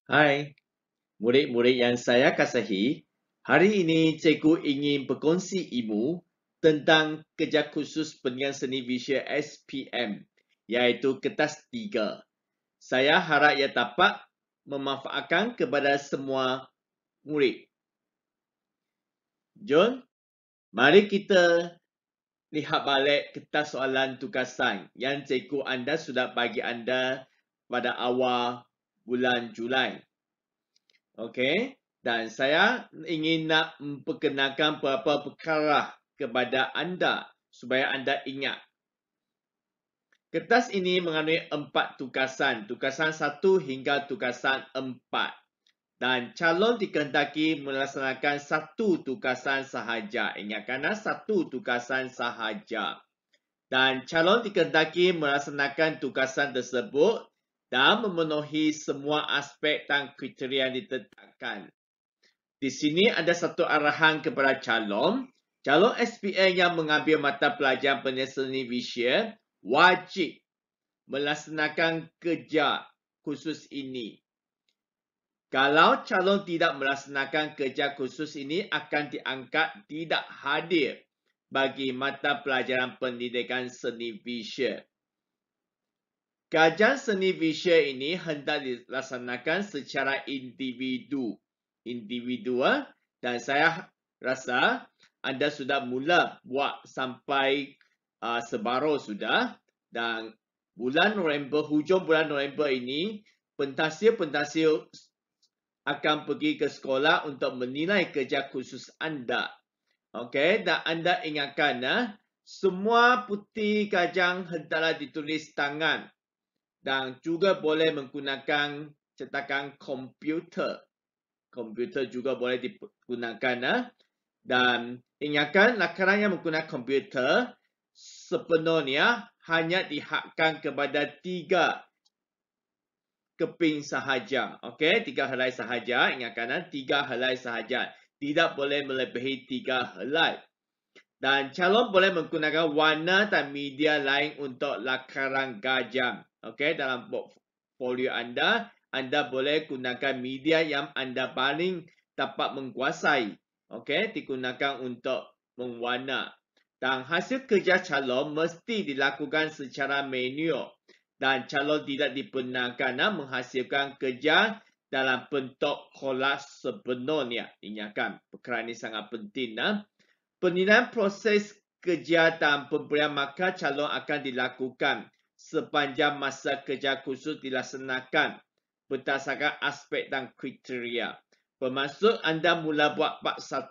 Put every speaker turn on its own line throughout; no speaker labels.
Hai, murid-murid yang saya kasihi. Hari ini cikgu ingin berkongsi ilmu tentang kerja khusus penilaian seni visual SPM, iaitu kertas 3. Saya harap ia dapat memanfaatkan kepada semua murid. Jom, mari kita lihat balik kertas soalan tugasan yang cikgu anda sudah bagi anda pada awal bulan Julai. Okey, dan saya ingin nak memperkenalkan beberapa perkara kepada anda supaya anda ingat. Kertas ini mengandungi 4 tugasan, tugasan 1 hingga tugasan 4. Dan calon dikehendaki melaksanakan 1 tugasan sahaja. Ingatkan, 1 tugasan sahaja. Dan calon dikehendaki melaksanakan tugasan tersebut dan memenuhi semua aspek dan kriteria yang ditetapkan. Di sini ada satu arahan kepada calon. Calon SPM yang mengambil mata pelajaran penilaian seni visual wajib melaksanakan kerja khusus ini. Kalau calon tidak melaksanakan kerja khusus ini akan dianggap tidak hadir bagi mata pelajaran pendidikan seni visual. Kajian seni visual ini hendak dilaksanakan secara individu. Dan saya rasa anda sudah mula buat sampai separuh sudah, dan hujung bulan November ini pentasia-pentasia akan pergi ke sekolah untuk menilai kerja khusus anda. Okey, dan anda ingatkan semua bukti kajian hendaklah ditulis tangan dan juga boleh menggunakan cetakan komputer. Komputer juga boleh digunakan. Dan ingatkan, lakaran yang menggunakan komputer sepenuhnya hanya dihadkan kepada 3 keping sahaja. Okey, 3 helai sahaja. Ingatkan, 3 helai sahaja. Tidak boleh melebihi 3 helai. Dan calon boleh menggunakan warna dan media lain untuk lakaran gajam. Okey, dalam portfolio anda boleh gunakan media yang anda paling dapat menguasai. Okey, digunakan untuk mewarna. Dan hasil kerja calon mesti dilakukan secara manual. Dan calon tidak dibenarkan menghasilkan kerja dalam bentuk kolase sepenuhnya. Ingatkan, perkara ini sangat penting. Penilaian proses kerja dan pemberian markah calon akan dilakukan sepanjang masa kerja khusus dilaksanakan berdasarkan aspek dan kriteria. Bermaksud anda mula buat part 1,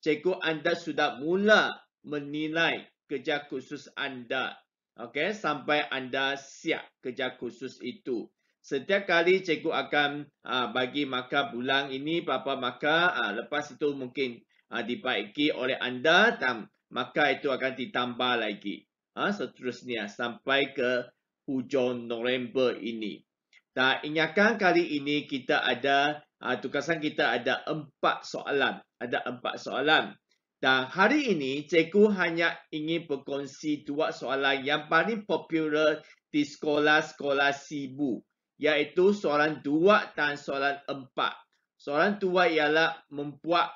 cikgu anda sudah mula menilai kerja khusus anda. Okey, sampai anda siap kerja khusus itu. Setiap kali cikgu akan bagi markah bulan ini berapa markah, lepas itu mungkin dibaiki oleh anda dan maka itu akan ditambah lagi. Seterusnya sampai ke hujung November ini. Dan ingatkan, kali ini kita ada tugasan kita ada 4 soalan. Ada 4 soalan. Dan hari ini cikgu hanya ingin berkongsi 2 soalan yang paling popular di sekolah-sekolah sibuk, iaitu soalan 2 dan soalan 4. Soalan 2 ialah membuat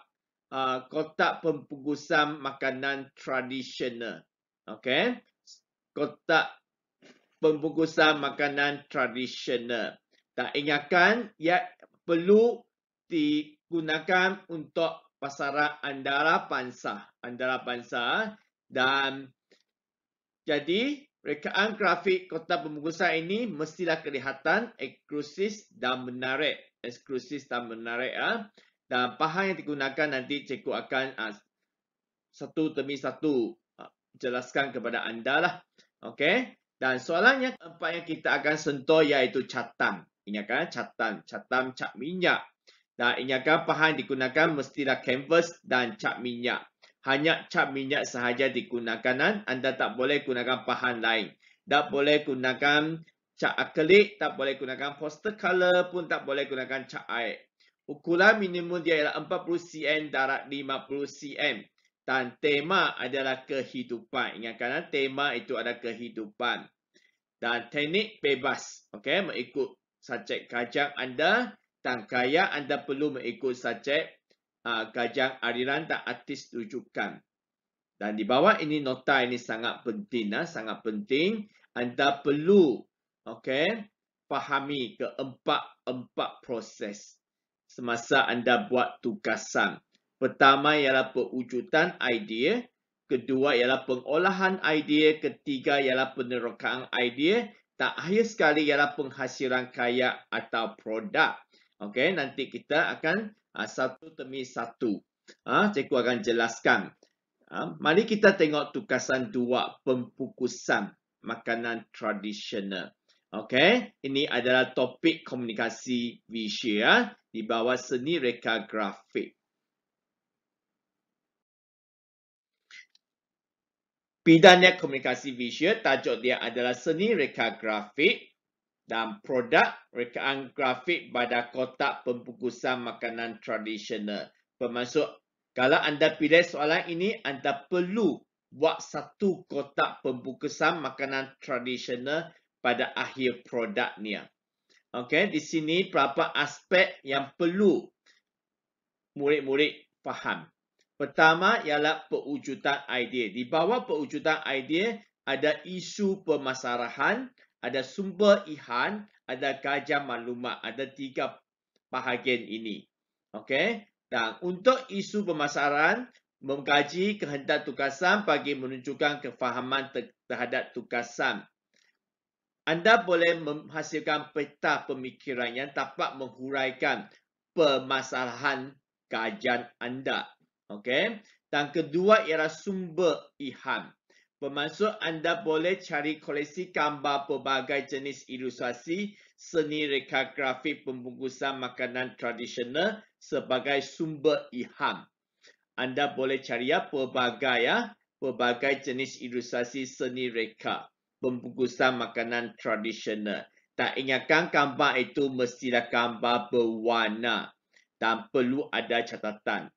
kotak pembungkusan makanan tradisional. Okey, kotak pembungkusan makanan tradisional. Dan ingatkan, ia perlu digunakan untuk pasaran antarabangsa. Dan jadi rekaan grafik kotak pembungkusan ini mestilah kelihatan eksklusif dan menarik. Dan bahan yang digunakan nanti cikgu akan satu demi satu jelaskan kepada anda lah. Okey. Dan soalan yang keempat yang kita akan sentuh iaitu catam. Ingatkan, catam cat minyak. Dan ingatkan, bahan yang digunakan mestilah kanvas dan cat minyak. Hanya cat minyak sahaja digunakan. Anda tak boleh gunakan bahan lain. Tak boleh gunakan cat akrilik, tak boleh gunakan poster color pun tak boleh gunakan cat air. Ukuran minimum dia ialah 40 cm darab 50 cm. Dan tema adalah kehidupan. Ingatkan, tema itu adalah kehidupan. Dan teknik bebas. Okey, mengikut subjek kajian anda. Dan gaya anda perlu mengikut subjek, gajang aliran dan artis rujukan. Dan di bawah ini nota ini sangat penting, sangat penting. Anda perlu, fahami keempat proses semasa anda buat tugasan. Pertama ialah pewujudan idea, kedua ialah pengolahan idea, ketiga ialah penerokaan idea, dan akhir sekali ialah penghasilan karya atau produk. Okey, nanti kita akan satu demi satu. Cikgu akan jelaskan. Mari kita tengok tugasan 2, pembungkusan makanan tradisional. Okey, ini adalah topik komunikasi visual di bawah seni reka grafik. Bidangnya komunikasi visual, tajuk dia adalah seni reka grafik dan produk rekaan grafik pada kotak pembungkusan makanan tradisional. Bermaksud, kalau anda pilih soalan ini, anda perlu buat satu kotak pembungkusan makanan tradisional pada akhir produknya. Okey, di sini beberapa aspek yang perlu murid-murid faham. Pertama ialah pewujudan idea. Di bawah pewujudan idea ada isu pemasaran, ada sumber ihan, ada gajah maklumat. Ada 3 bahagian ini. Okey, dan untuk isu pemasaran, mengkaji kehendak tugasan bagi menunjukkan kefahaman terhadap tugasan. Anda boleh menghasilkan peta pemikiran yang dapat menghuraikan permasalahan kajian anda. Okey. Dan kedua ialah sumber ilham. Bermaksud anda boleh cari koleksi gambar pelbagai jenis ilustrasi seni reka grafik pembungkusan makanan tradisional sebagai sumber ilham. Anda boleh cari pelbagai jenis ilustrasi seni reka pembungkusan makanan tradisional. Tak ingatkan gambar itu mestilah gambar berwarna dan perlu ada catatan.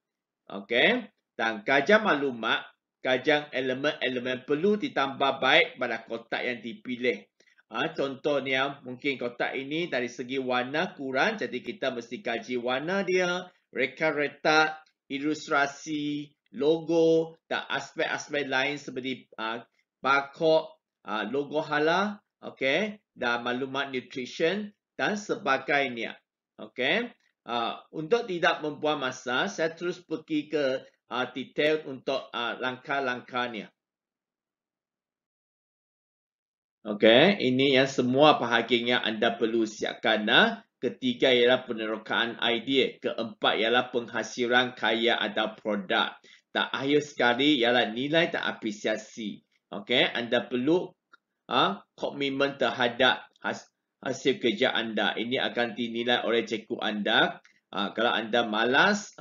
Okey. Dan gajah maklumat, gajang elemen-elemen perlu ditambah baik pada kotak yang dipilih. Contohnya mungkin kotak ini dari segi warna kurang, jadi kita mesti kaji warna dia, reka retak, ilustrasi, logo dan aspek-aspek lain seperti barcode, logo halal, okey, dan maklumat nutrition dan sebagainya. Okey. Untuk tidak membuang masa, saya terus pergi ke detail untuk langkah-langkahnya. Okey, ini yang semua bahagian yang anda perlu siapkan. Ketiga ialah penerokaan idea, keempat ialah penghasilan karya atau produk. Dan akhir sekali ialah nilai dan apresiasi. Okey, anda perlu komitmen terhadap hasil kerja anda. Ini akan dinilai oleh cikgu anda. Kalau anda malas,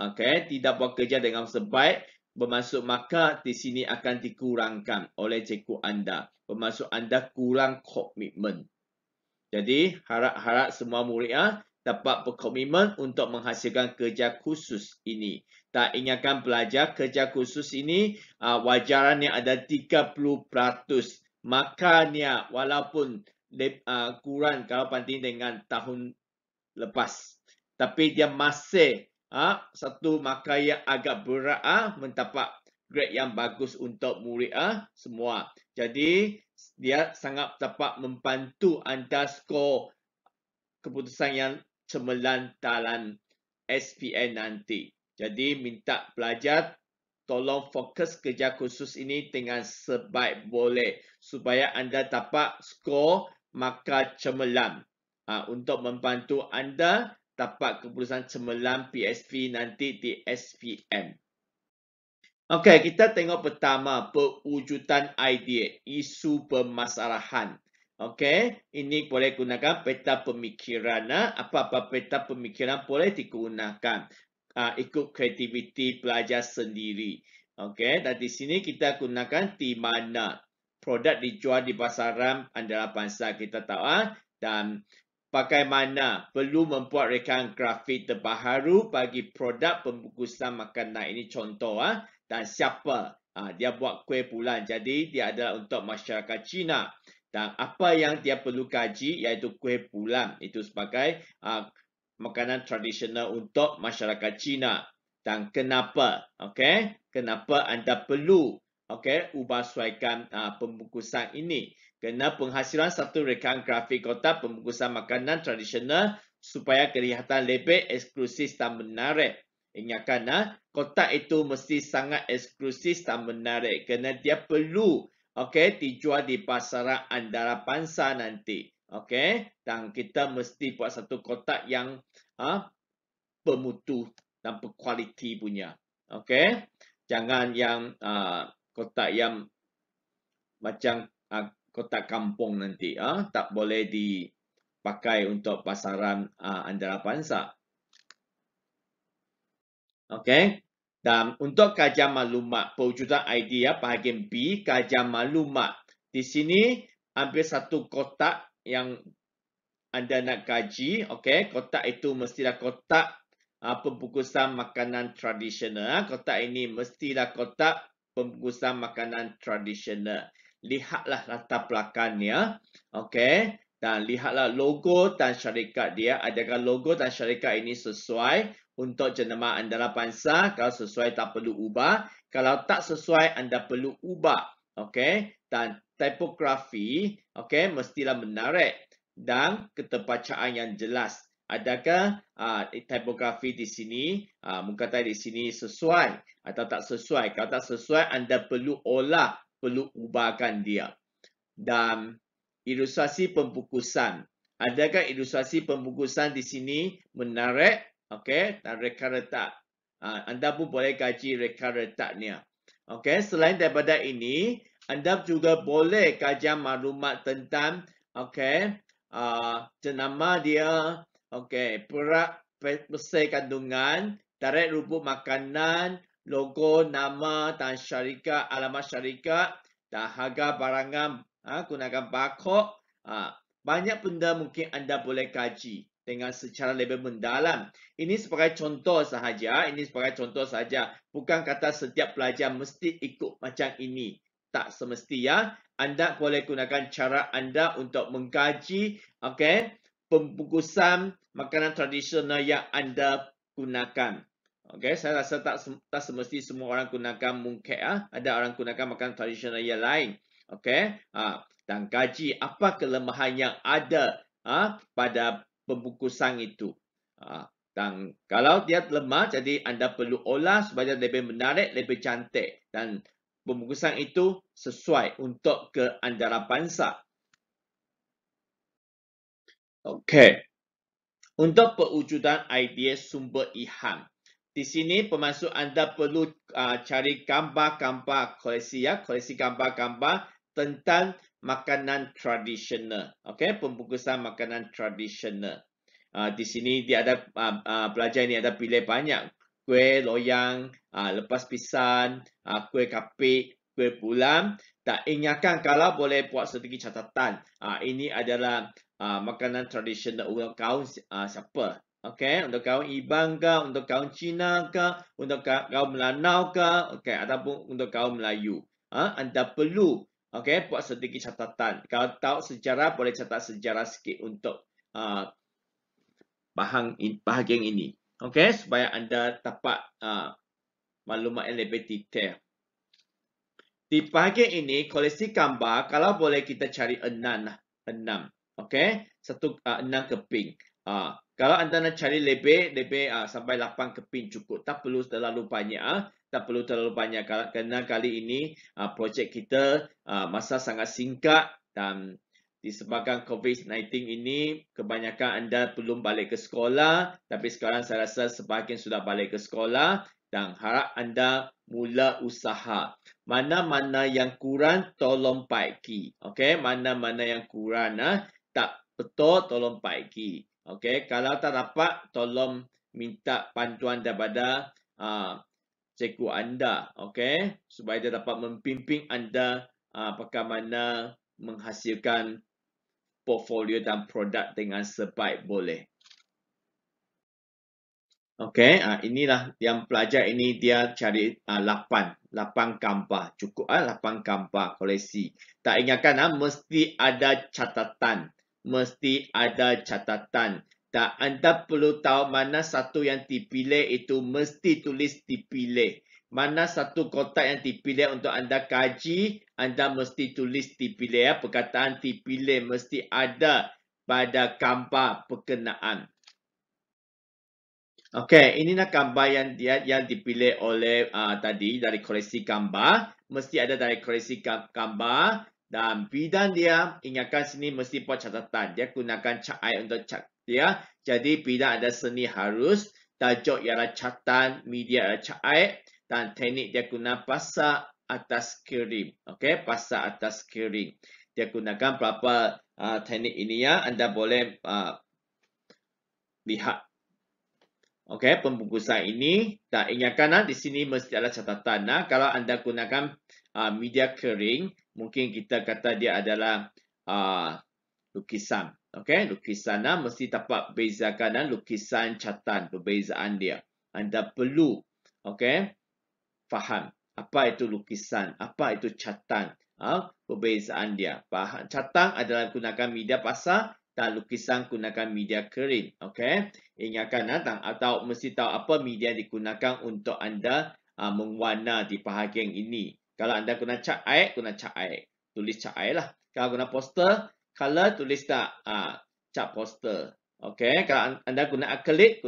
tidak buat kerja dengan sebaik, bermaksud maka di sini akan dikurangkan oleh cikgu anda. Bermaksud anda kurang komitmen. Jadi harap semua murid dapat berkomitmen untuk menghasilkan kerja khusus ini. Tak ingatkan pelajar kerja khusus ini wajarannya ada 30%. Makanya walaupun kurang kalau banding dengan tahun lepas, tapi dia masih satu maka yang agak berat mendapat grade yang bagus untuk murid semua. Jadi dia sangat dapat membantu anda skor keputusan yang cemerlang dalam SPM nanti. Jadi minta pelajar tolong fokus kerja khusus ini dengan sebaik boleh supaya anda dapat skor markah cemerlang untuk membantu anda dapat keputusan cemerlang PSP nanti di SPM. Okey, kita tengok pertama pewujudan idea, isu permasalahan. Okey, ini boleh gunakan peta pemikiran. Apa-apa peta pemikiran boleh digunakan. Ikut kreativiti pelajar sendiri. Okey, dan di sini kita gunakan di mana produk dijual di pasaran antarabangsa kita tahu dan bagaimana perlu membuat rekaan grafik terbaru bagi produk pembungkusan makanan. Ini contoh dan siapa dia buat kuih bulan. Jadi dia adalah untuk masyarakat Cina. Dan apa yang dia perlu kaji iaitu kuih bulan. Itu sebagai makanan tradisional untuk masyarakat Cina. Dan kenapa? Okey, kenapa anda perlu ubah suaikan pembungkusan ini? Kerana penghasilan satu rekaan grafik kotak pembungkusan makanan tradisional supaya kelihatan lebih eksklusif dan menarik. Ingatkan, kotak itu mesti sangat eksklusif dan menarik kerana dia perlu dijual di pasaran antarabangsa nanti. Dan kita mesti buat satu kotak yang bermutu dan berkualiti punya. Jangan yang kotak yang macam kotak kampung nanti. Tak boleh dipakai untuk pasaran antarabangsa. Dan untuk kajian maklumat pewujudan idea bahagian B, kajian maklumat. Di sini ambil satu kotak yang anda nak kaji. Kotak itu mestilah kotak pembungkusan makanan tradisional. Kotak ini mestilah kotak pembungkusan makanan tradisional. Lihatlah latar belakangnya. Dan lihatlah logo dan syarikat dia. Adakah logo dan syarikat ini sesuai untuk jenama antarabangsa? Kalau sesuai tak perlu ubah. Kalau tak sesuai anda perlu ubah. Dan tipografi mestilah menarik dan ketepacaan yang jelas. Adakah tipografi di sini, muka di sini sesuai atau tak sesuai? Kalau tak sesuai, anda perlu olah, perlu ubahkan dia. Dan ilustrasi pembungkusan. Adakah ilustrasi pembungkusan di sini menarik? Dan reka letak. Anda pun boleh kaji reka letaknya. Selain daripada ini, anda juga boleh kajian maklumat tentang jenama dia, perak pesai kandungan, tarikh rubuh makanan, logo, nama dan syarikat, alamat syarikat dan harga barangan gunakan barcode. Banyak benda mungkin anda boleh kaji dengan secara lebih mendalam. Ini sebagai contoh sahaja, bukan kata setiap pelajar mesti ikut macam ini. Tak semestinya. Anda boleh gunakan cara anda untuk mengkaji pembungkusan makanan tradisional yang anda gunakan. Saya rasa tak semesti semua orang gunakan mooncake. Ada orang gunakan makanan tradisional yang lain. Dan kaji apa kelemahan yang ada pada pembungkusan itu. Dan kalau dia lemah, jadi anda perlu olah supaya lebih menarik, lebih cantik. Dan pembungkusan itu sesuai untuk ke antarabangsa. Untuk pewujudan idea sumber ilham. Di sini pemasuk anda perlu cari gambar-gambar koleksi koleksi gambar-gambar tentang makanan tradisional. Pembungkusan makanan tradisional. Di sini dia ada pelajar ini ada pilih banyak. Kuih loyang, lepas pisang, kuih kapik, kuih pulang. Tak ingatkan kalau boleh buat sedikit catatan. Ini adalah makanan tradisional untuk kaum siapa? Untuk kaum Iban ke, untuk kaum Cina ke, untuk kaum Melanau ke, ataupun untuk kaum Melayu. Anda perlu buat sedikit catatan. Kalau tahu sejarah, boleh catat sejarah sikit untuk bahagian ini. Supaya anda dapat maklumat yang lebih detail. Di bahagian ini, koleksi gambar, kalau boleh kita cari 6. 6 keping. Kalau anda nak cari lebih sampai 8 keping cukup. Tak perlu terlalu banyak. Kerana kali ini projek kita masa sangat singkat dan disebabkan COVID-19 ini kebanyakan anda belum balik ke sekolah. Tapi sekarang saya rasa sebahagian sudah balik ke sekolah dan harap anda mula usaha. Mana-mana yang kurang tolong baiki. Mana-mana yang kurang tak betul tolong baiki. Kalau tak dapat tolong minta bantuan daripada cikgu anda. Supaya dia dapat membimbing anda bagaimana menghasilkan portfolio dan produk dengan sebaik boleh. Inilah yang pelajar ini dia cari 8 gambar. Cukup 8 gambar koleksi. Tak ingatkan mesti ada catatan. Tak, anda perlu tahu mana satu yang dipilih itu mesti tulis dipilih. Mana satu kotak yang dipilih untuk anda kaji, anda mesti tulis dipilih ya. Perkataan dipilih mesti ada pada gambar berkenaan. Okey, inilah gambar yang dipilih oleh tadi dari koleksi gambar. Mesti ada dari koleksi gambar dan bidang dia, ingatkan sini mesti buat catatan. Dia gunakan cat air untuk cat dia. Jadi bidang ada seni harus, tajuk ialah catatan, media adalah cat air dan teknik dia guna pasar atas kering. Okey, pasar atas kering. Dia gunakan berapa teknik ini ya. Anda boleh lihat. Okey, pembungkusan ini. Tak ingatkan di sini mesti ada catatan. Kalau anda gunakan media kering, mungkin kita kata dia adalah lukisan. Okey, lukisan mesti dapat bezakan lukisan catatan, perbezaan dia. Anda perlu faham apa itu lukisan, apa itu catatan, perbezaan dia. Catatan adalah gunakan media pasar dan lukisan gunakan media kering. Okey, ingatkan atau mesti tahu apa media digunakan untuk anda mewarna di bahagian ini. Kalau anda guna cat air, guna cat air. Tulis cat air lah. Kalau guna poster, color tulis tak cat poster. Okey, kalau anda guna akrilik,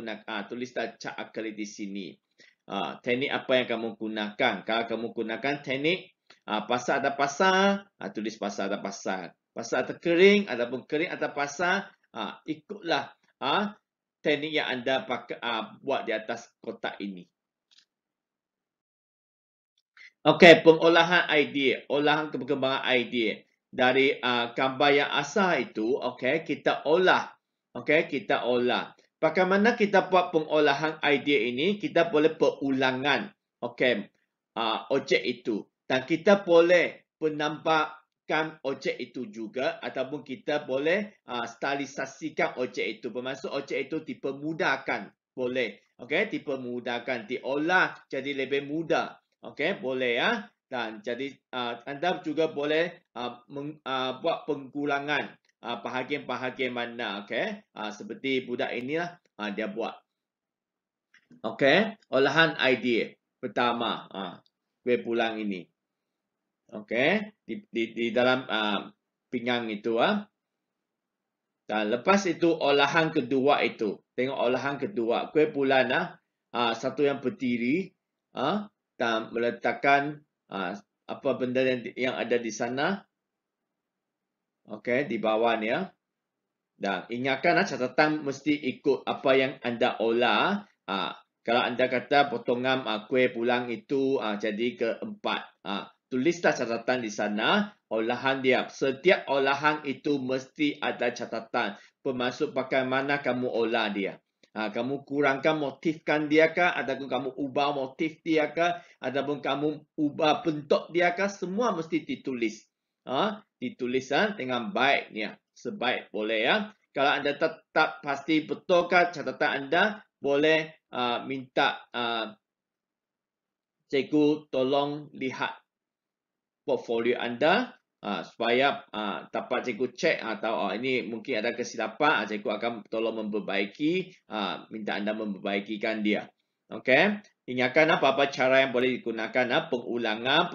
tulis tak cat akrilik di sini. Teknik apa yang kamu gunakan? Kalau kamu gunakan teknik pasar atas pasar, tulis pasar atas pasar. Pasar atas kering ataupun kering atas pasar, ikutlah teknik yang anda pakai buat di atas kotak ini. Okey, pengolahan idea, olahan perkembangan idea dari gambar yang asal itu, okey, kita olah. Okey, kita olah. Bagaimana kita buat pengolahan idea ini? Kita boleh perulangan, okey, objek itu. Dan kita boleh penampakan objek itu juga ataupun kita boleh stylisasikan objek itu. Bermaksud objek itu dipermudahkan, boleh. Okey, dipermudahkan, diolah jadi lebih mudah. Okey, boleh ya. Dan jadi anda juga boleh buat pengkulangan bahagian-bahagian mana, okey? Seperti budak inilah dia buat. Okey, olahan idea pertama kue pulang ini. Okey, di dalam pinggang itu Dan lepas itu olahan kedua itu. Tengok olahan kedua, kue pulang satu yang berdiri dan meletakkan apa benda yang ada di sana. Okey, di bawah ni Dan ingatkan catatan mesti ikut apa yang anda olah. Kalau anda kata potongan kuih pulang itu jadi keempat. Tulislah catatan di sana, olahan dia. Setiap olahan itu mesti ada catatan. Bermaksud bagaimana kamu olah dia. Kamu kurangkan motifkan dia kah? Ataupun kamu ubah motif dia kah? Ataupun kamu ubah bentuk dia kah? Semua mesti ditulis. Ditulis dengan baik ni. Sebaik boleh ya. Kalau anda tetap pasti betulkan catatan anda, boleh minta cikgu tolong lihat portfolio anda supaya dapat cikgu cek atau ini mungkin ada kesilapan, cikgu akan tolong memperbaiki, minta anda memperbaikikan dia. Okey, ingatkan apa-apa cara yang boleh digunakan, pengulangan,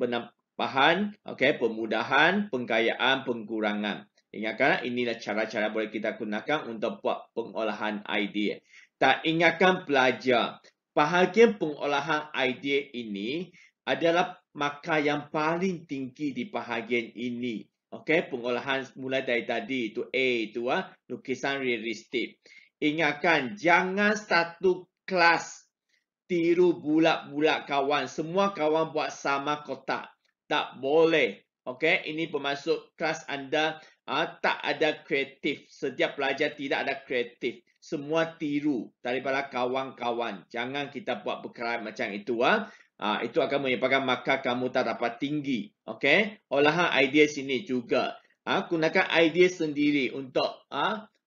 penampahan, okey, pemudahan, penggayaan, pengkurangan. Ingatkan inilah cara-cara boleh kita gunakan untuk buat pengolahan idea. Tak ingatkan belajar. Bahagian pengolahan idea ini adalah markah yang paling tinggi di bahagian ini. Okey, pengolahan mulai dari tadi itu A itu lukisan realistik. Ingatkan jangan satu kelas tiru bulat-bulat kawan. Semua kawan buat sama kotak. Tak boleh. Okey, ini bermaksud kelas anda tak ada kreatif. Setiap pelajar tidak ada kreatif. Semua tiru daripada kawan-kawan. Jangan kita buat perkara macam itu. Itu akan menyebabkan markah kamu tak dapat tinggi. Okey, olahan idea sini juga. Gunakan idea sendiri untuk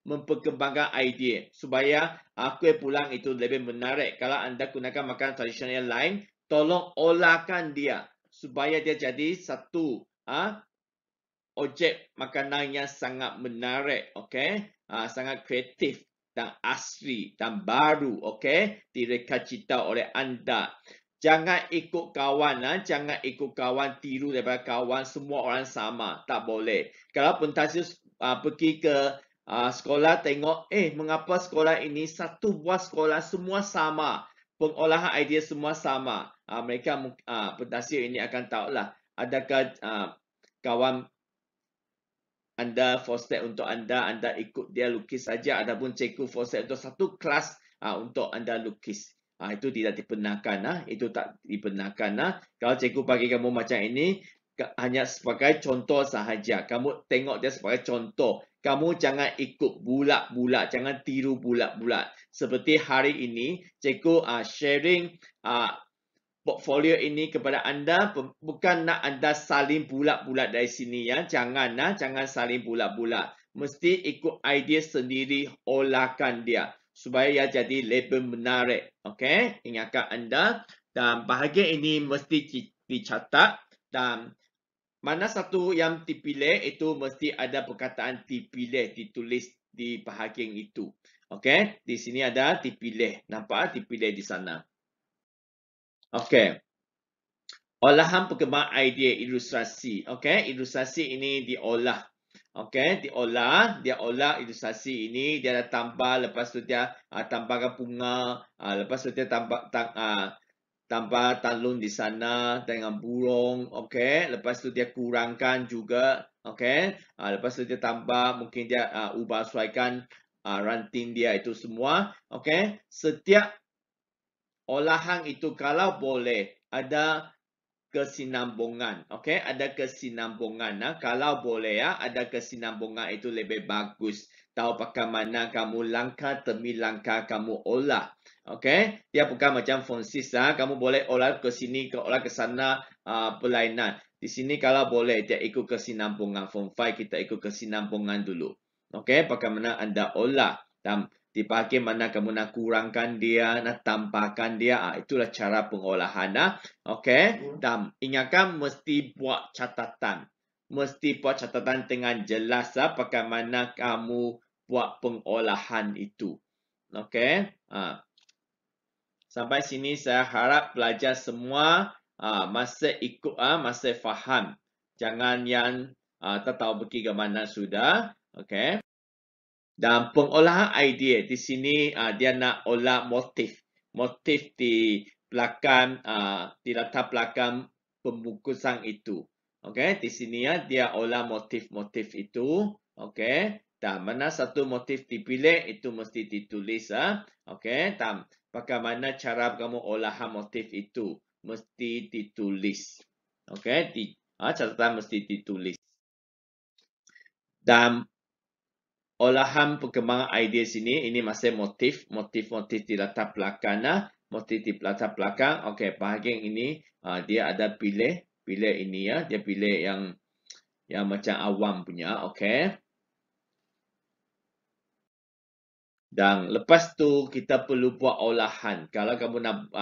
memperkembangkan idea supaya kuih pulang itu lebih menarik. Kalau anda gunakan makanan tradisional lain, tolong olahkan dia supaya dia jadi satu objek makanan yang sangat menarik. Okey, sangat kreatif dan asli dan baru, okey, direka cita oleh anda. Jangan ikut kawan, jangan ikut kawan, tiru daripada kawan, semua orang sama, tak boleh. Kalau pentasio pergi ke sekolah tengok, mengapa sekolah ini satu buah sekolah semua sama, pengolahan idea semua sama. Mereka pentasio ini akan tahulah adakah kawan anda force untuk anda ikut dia lukis saja ataupun cikgu force untuk satu kelas untuk anda lukis. Itu tidak dibenarkan, itu tak dibenarkan. Kalau cikgu bagi kamu macam ini hanya sebagai contoh sahaja. Kamu tengok dia sebagai contoh. Kamu jangan ikut bulat-bulat, jangan tiru bulat-bulat. Seperti hari ini cikgu sharing portfolio ini kepada anda, bukan nak anda salin bulat-bulat dari sini ya. Jangan salin bulat-bulat. Mesti ikut idea sendiri, olahkan dia supaya ia jadi lebih menarik. Okey, ingatkan anda dan bahagian ini mesti dicatat dan mana satu yang dipilih itu mesti ada perkataan dipilih, ditulis di bahagian itu. Okey, di sini ada dipilih. Nampak dipilih di sana. Okey. Olahan perkembangan idea ilustrasi. Okey, ilustrasi ini diolah. Okey, dia olah ilustrasi ini, dia ada tambah, lepas tu dia tambahkan bunga, lepas tu dia tambah talung di sana dengan burung, okey. Lepas tu dia kurangkan juga, okey. Lepas tu dia tambah, mungkin dia ubah sesuaikan ranting dia itu semua, okey. Setiap olahan itu kalau boleh ada kesinambungan, okey, ada kesinambungan. Kalau boleh ada kesinambungan itu lebih bagus. Tahu pakai mana kamu langkah demi langkah kamu olah, okey. Dia bukan macam fonsis kamu boleh olah ke sini, olah ke sana berlainan. Di sini kalau boleh dia ikut kesinambungan. Form 5 kita ikut kesinambungan dulu, okey. Bagaimana anda olah dan di bahagian mana kamu nak kurangkan dia, nak tambahkan dia, itulah cara pengolahan. Okey, dan ingatkan mesti buat catatan. Mesti buat catatan dengan jelas bagaimana kamu buat pengolahan itu. Okey. Sampai sini saya harap pelajar semua masih ikut, masih faham. Jangan yang tak tahu pergi ke mana sudah. Okey. Dan pengolahan idea di sini dia nak olah motif. Motif di belakang, di latar belakang pembungkusan itu. Okey, di sini dia olah motif-motif itu. Okey, dan mana satu motif dipilih itu mesti ditulis. Okey, dan bagaimana cara kamu olahan motif itu mesti ditulis. Okey, catatan mesti ditulis. Dan olahan perkembangan idea sini, ini masih motif-motif di latar belakang. Motif di latar belakang. Okey, bahagian ini dia ada pilih ini dia pilih yang macam awam punya. Okey. Dan lepas tu kita perlu buat olahan. Kalau kamu nak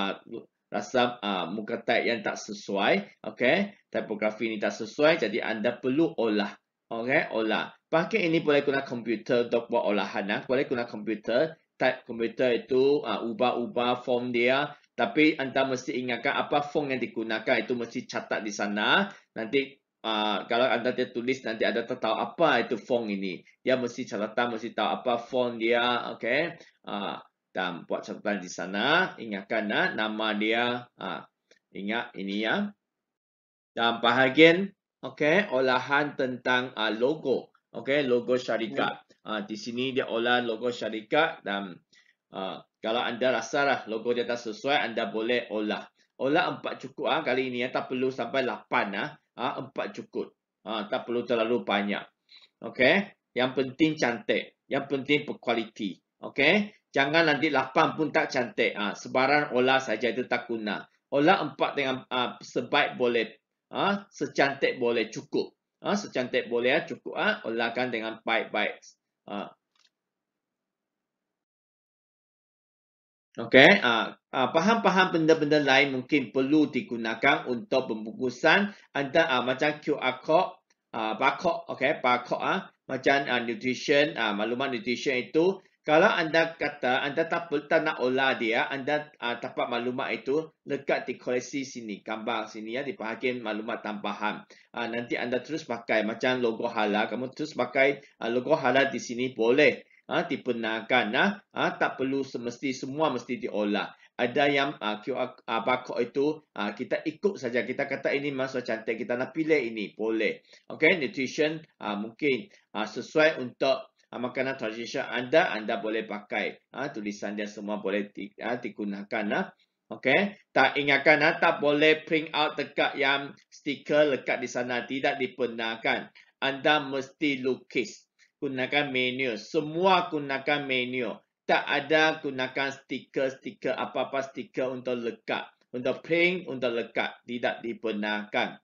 rasa muka type yang tak sesuai, okey, tipografi ini tak sesuai, jadi anda perlu olah. Okey, olah. Pakai ini boleh guna komputer untuk buat olahan. Boleh guna komputer. Type komputer itu ubah-ubah form dia. Tapi anda mesti ingatkan apa form yang digunakan itu mesti catat di sana. Nanti kalau anda tulis nanti ada tahu apa itu form ini. Dia mesti catatan, mesti tahu apa form dia. Okey. Dan buat catatan di sana. Ingatkan nama dia. Ingat ini ya. Dan bahagian olahan tentang logo. Okey, logo syarikat. Di sini dia olah logo syarikat dan kalau anda rasa logo dia tak sesuai, anda boleh olah. Olah 4 cukup kali ini tak perlu sampai 8 4 cukup. Tak perlu terlalu banyak. Okey, yang penting cantik, yang penting berkualiti. Okey, jangan nanti 8 pun tak cantik. Sebarang olah saja itu tak guna. Olah 4 dengan sebaik boleh. Secantik boleh cukup. Secantik boleh cukup. Olahkan dengan baik-baik. Okey, faham-faham benda-benda lain mungkin perlu digunakan untuk pembungkusan. Anda macam QR code. barcode, okey, barcode macam nutrition, maklumat nutrition itu kalau anda kata anda tak nak olah dia, anda dapat maklumat itu lekat di koleksi sini, gambar sini ya, di bahagian maklumat tambahan. Nanti anda terus pakai macam logo halal, kamu terus pakai logo halal di sini boleh dibenarkan. Tak perlu semua mesti diolah. Ada yang QR barcode itu kita ikut saja. Kita kata ini masuk cantik, kita nak pilih ini, boleh. Okay, nutrition mungkin sesuai untuk makanan tradisional anda boleh pakai. Tulisan dia semua boleh digunakan. Okay, tak ingatkan tak boleh print out dekat yang stiker lekat di sana, tidak dibenarkan. Anda mesti lukis, gunakan menu, semua gunakan menu. Tak ada gunakan stiker apa-apa stiker untuk lekat, untuk print, untuk lekat, tidak dibenarkan.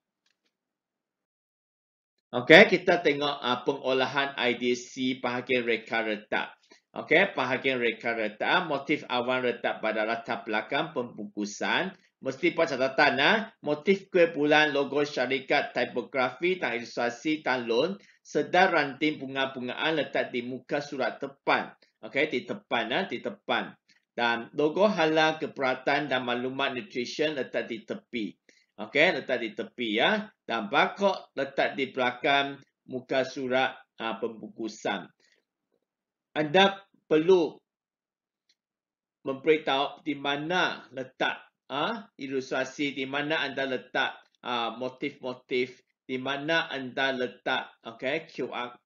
Okey, kita tengok pengolahan IDC bahagian reka retak. Okey, bahagian reka retak, motif awan retak pada latar belakang pembungkusan. Mesti buat catatan motif kuih bulan, logo syarikat, tipografi dan ilustrasi talon, sedar ranting bunga-bungaan letak di muka surat depan. Okey, di depan di depan. Dan logo halal keberatan dan maklumat nutrition letak di tepi. Okey, letak di tepi ya. Dan barcode letak di belakang muka surat pembungkusan. Anda perlu memberitahu di mana letak ilustrasi, di mana anda letak motif-motif, di mana anda letak QR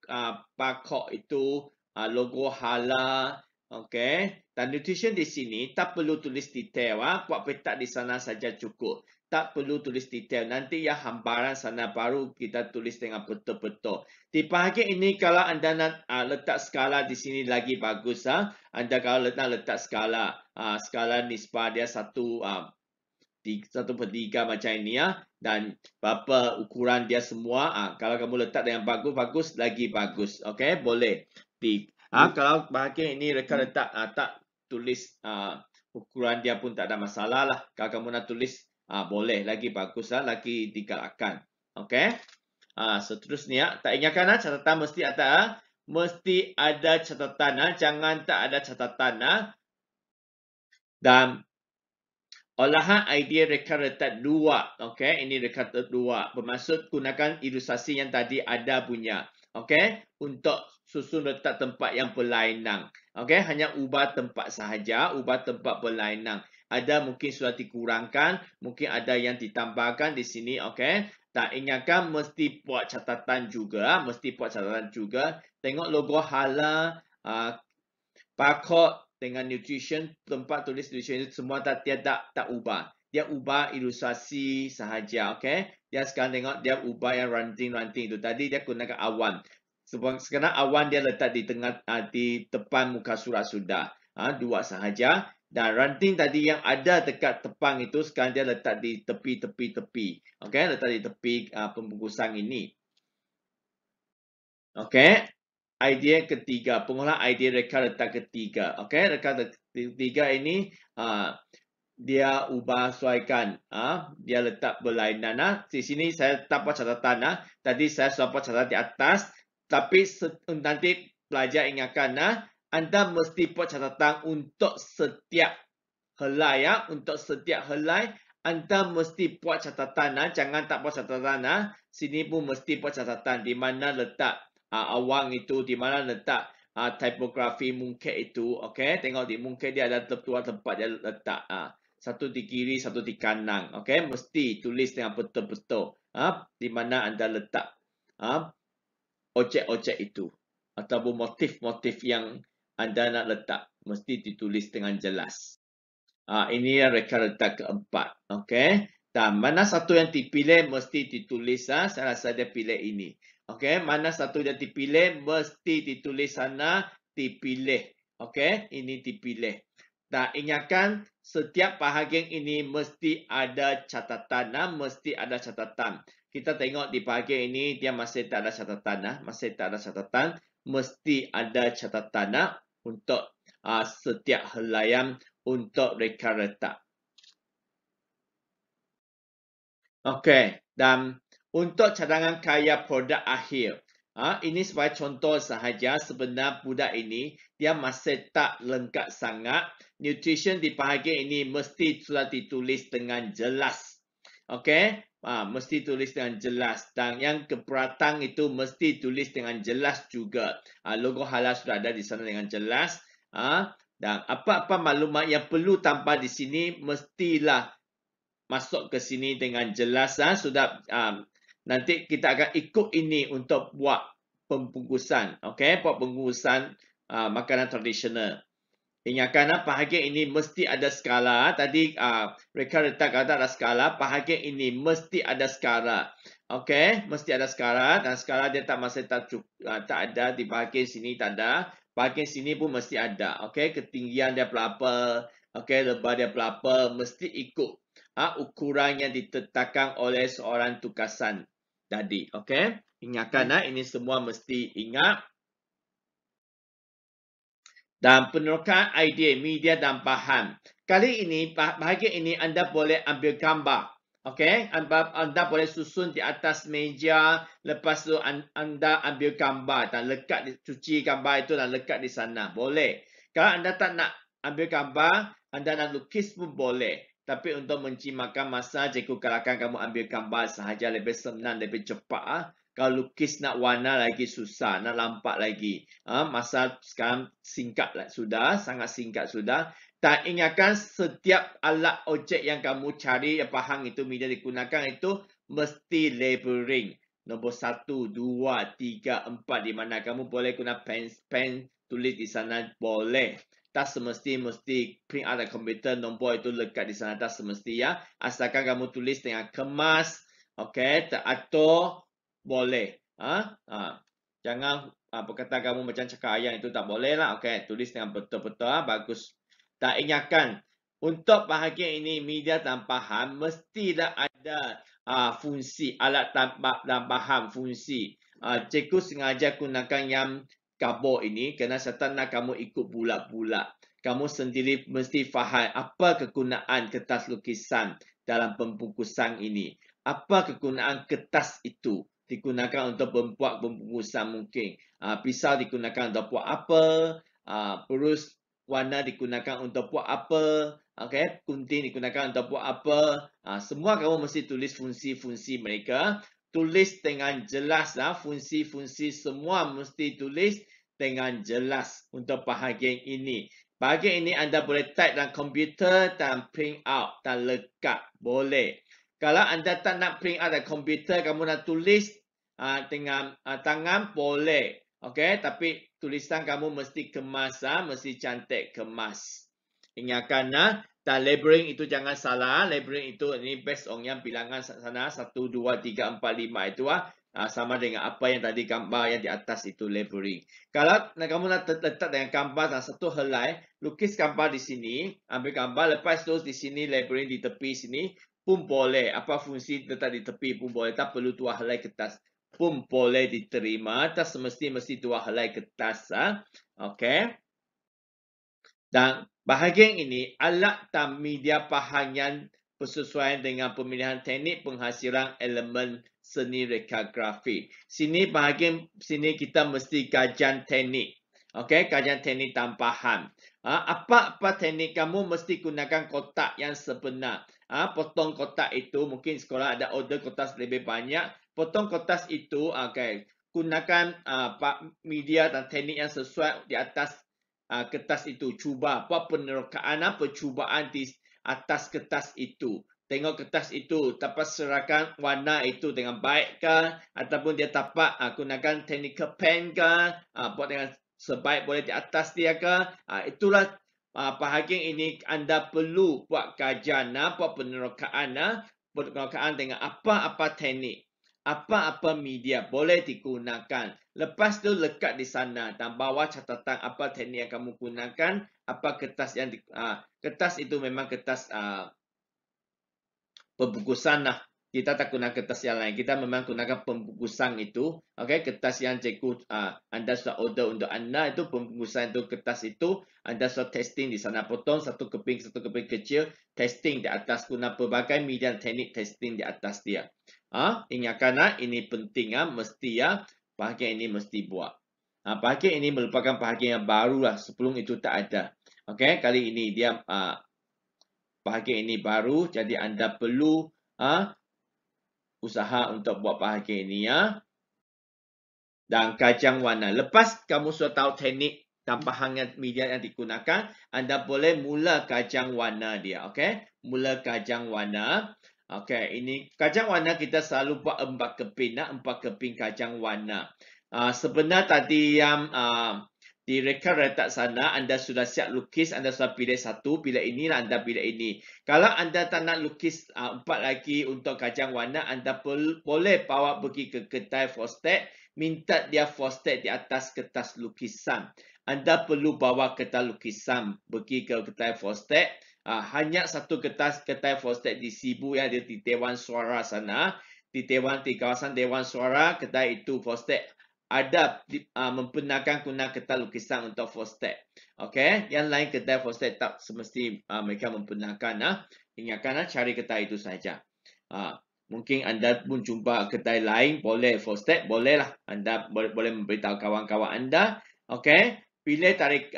barcode itu, logo halal, dan nutrition di sini tak perlu tulis detail, buat petak di sana saja cukup. Tak perlu tulis detail, nanti ya hambaran sana baru kita tulis dengan betul-betul. Di bahagian ini kalau anda nak letak skala di sini lagi bagus. Anda kalau letak skala, skala nisbah dia 1/3 macam ini ya, dan berapa ukuran dia semua. Kalau kamu letak dengan bagus lagi bagus. Okey, boleh. Kalau bahagian ini rekan letak tak tulis ukuran dia pun tak ada masalah lah. Kalau kamu nak tulis boleh, lagi bagus lagi digalakkan. Okey. Seterusnya tak ingatkan catatan mesti ada catatan, jangan tak ada catatan. Dan olahan idea reka retak 2. Okey, ini reka retak 2. Bermaksud gunakan ilustrasi yang tadi ada punya. Okey, untuk susun letak tempat yang berlainan. Okey, hanya ubah tempat sahaja, ubah tempat berlainan. Ada mungkin sudah dikurangkan, mungkin ada yang ditambahkan di sini. Okey, tak ingatkan mesti buat catatan juga, Tengok logo halal, barcode dengan nutrition, tempat tulis nutrition itu semua tak ubah. Dia ubah ilustrasi sahaja, okey. Dia sekarang tengok dia ubah yang ranting-ranting itu. Tadi dia gunakan awan. Sekarang awan dia letak di tengah di depan muka surat sudah. Dua sahaja. Dan ranting tadi yang ada dekat tepang itu sekarang dia letak di tepi. Okey, letak di tepi pembungkusan ini. Okey. Idea ketiga, pengolahan idea reka letak ketiga. Okey, reka ketiga ini dia ubah sesuaikan. Dia letak berlainan. Di sini saya tak buat catatan. Tadi saya sudah buat catatan di atas. Tapi nanti pelajar ingatkan, anda mesti buat catatan untuk setiap helai. Untuk setiap helai, anda mesti buat catatan. Jangan tak buat catatan. Sini pun mesti buat catatan di mana letak awang itu, di mana letak tipografi mungkir itu. Okey, tengok di mungkir dia ada dua tempat dia letak. Satu di kiri, satu di kanan. Okey, mesti tulis dengan betul-betul di mana anda letak objek-objek itu ataupun motif-motif yang anda nak letak, mesti ditulis dengan jelas. Ini reka letak keempat. Okey, dan mana satu yang dipilih mesti ditulis. Saya rasa dia pilih ini. Okey, mana satu yang dipilih mesti ditulis sana dipilih. Okey, ini dipilih. Dan ingatkan setiap bahagian ini mesti ada catatan. Kita tengok di bahagian ini dia masih tak ada catatan. Mesti ada catatan untuk setiap helaian untuk reka retak. Okey, dan Untuk cadangan kaya produk akhir. Ini sebagai contoh sahaja, sebenarnya budak ini dia masih tak lengkap sangat. Nutrition di bahagian ini mesti sudah ditulis dengan jelas. Okey, mesti tulis dengan jelas. Dan yang keberatan itu mesti tulis dengan jelas juga. Logo halal sudah ada di sana dengan jelas. Dan apa-apa maklumat yang perlu tambah di sini mestilah masuk ke sini dengan jelas. Sudah nanti kita akan ikut ini untuk buat pembungkusan. Okey, buat pembungkusan makanan tradisional. Ingatkan bahagian ini mesti ada skala. Tadi mereka letak kata ada skala. Bahagian ini mesti ada skala. Okey, mesti ada skala dan skala dia masih tak ada di bahagian sini, tak ada. Bahagian sini pun mesti ada. Okey, ketinggian dia berapa? Okey, lebar dia berapa? Mesti ikut ukuran yang ditetapkan oleh seorang tukasan tadi. Okey, ingatkan ini semua mesti ingat. Dan penerokan idea, media dan bahan. Kali ini, bahagian ini anda boleh ambil gambar. Okey, anda boleh susun di atas meja. Lepas tu anda ambil gambar dan lekat, cuci gambar itu dan lekat di sana. Boleh. Kalau anda tak nak ambil gambar, anda nak lukis pun boleh. Tapi untuk mencimakan masa, cikgu galakkan kamu ambil gambar sahaja, lebih senang, lebih cepat. Kalau lukis nak warna lagi susah, nak lampak lagi. Masa sekarang singkat lah sudah, sangat singkat sudah. Dan ingatkan setiap alat objek yang kamu cari, bahan itu, media digunakan itu mesti labeling. Nombor 1, 2, 3, 4 di mana kamu boleh guna pen tulis di sana boleh. Tak semesti print out dari komputer, nombor itu lekat di sana, tak semesti ya. Asalkan kamu tulis dengan kemas, okey, teratur, boleh. Jangan perkataan kamu macam cakap ayam itu tak boleh lah. Okey, tulis dengan betul-betul, bagus. Tak ingatkan, untuk bahagian ini media dan bahan mestilah ada fungsi, alat tambahan fungsi. Cikgu sengaja gunakan yang kabur ini kerana saya tak nak kamu ikut bulat-bulat. Kamu sendiri mesti faham apa kegunaan kertas lukisan dalam pembungkusan ini. Apa kegunaan kertas itu? Digunakan untuk membuat pembungkusan mungkin. Pisau digunakan untuk buat apa? Terus warna digunakan untuk buat apa? Okey, gunting digunakan untuk buat apa? Semua kamu mesti tulis fungsi-fungsi mereka. Tulis dengan jelas lah, fungsi-fungsi semua mesti tulis dengan jelas untuk bahagian ini. Bahagian ini anda boleh type dalam komputer dan print out dan lekat. Boleh. Kalau anda tak nak print out dalam komputer, kamu nak tulis dengan tangan, boleh. Okey, tapi tulisan kamu mesti kemas, mesti cantik kemas. Ingatkan, dan labeling itu jangan salah. Labeling itu ini based on yang bilangan sana 1, 2, 3, 4, 5 itu sama dengan apa yang tadi gambar yang di atas itu labeling. Kalau kamu nak letak dengan gambar dan satu helai, lukis gambar di sini, ambil gambar, lepas tu di sini labeling di tepi sini pun boleh. Apa fungsi letak di tepi pun boleh. Tak perlu 2 helai kertas pun boleh diterima. Tak semesti dua helai kertas. Okey. Dan bahagian ini alat dan media bahan yang bersesuaian dengan pemilihan teknik penghasilan elemen seni reka grafik. Sini bahagian sini kita mesti kajian teknik. Okey, kajian teknik tambahan. Apa-apa teknik kamu mesti gunakan kotak yang sebenar. Potong kotak itu mungkin sekolah ada order kotak lebih banyak. Potong kotak itu, okey, gunakan media dan teknik yang sesuai di atas kertas itu. Cuba buat penerokaan, percubaan di atas kertas itu. Tengok kertas itu, dapat serahkan warna itu dengan baik ke, ataupun dia dapat gunakan technical pen ke, buat dengan sebaik boleh di atas dia ke. Itulah bahagian ini anda perlu buat kajian, buat penerokaan dengan apa-apa teknik. Apa-apa media boleh digunakan. Lepas tu lekat di sana dan bawa catatan apa teknik yang kamu gunakan, apa kertas yang kertas itu memang kertas pembungkusan lah. Kita tak guna kertas yang lain. Kita memang gunakan pembungkusan itu. Okey, kertas yang cikgu anda sudah order untuk anda itu pembungkusan itu kertas itu anda sudah testing di sana. Potong satu keping kecil, testing di atas guna pelbagai media teknik testing di atas dia. Ingatkan ini penting mesti bahagian ini mesti buat. Bahagian ini merupakan bahagian yang baru lah, sebelum itu tak ada. Okey, kali ini dia bahagian ini baru, jadi anda perlu usaha untuk buat bahagian ini dan kajang warna. Lepas kamu sudah tahu teknik dan bahan media yang digunakan, anda boleh mula kajang warna dia. Okey, mula kajang warna. Okey, ini kajang warna kita selalu buat 4 keping, 4 keping kajang warna. Sebenarnya tadi yang di rekan retak sana, anda sudah siap lukis, anda sudah pilih satu, pilih inilah anda pilih ini. Kalau anda tak nak lukis 4 lagi untuk kajang warna, anda boleh bawa pergi ke kedai Fostek, minta dia Fostek di atas kertas lukisan. Anda perlu bawa kertas lukisan pergi ke kedai Fostek. Hanya satu kertas kedai Fostek di Sibu yang ada di Dewan Suara sana. Di kawasan Dewan Suara, kedai itu Fostek ada membenarkan guna kertas lukisan untuk Fostek. Okey, yang lain kedai Fostek tak semesti mereka membenarkan. Ingatkan cari kedai itu saja. Mungkin anda pun jumpa kedai lain, boleh Fostek, bolehlah. Anda boleh memberitahu kawan-kawan anda. Okey, pilih tarik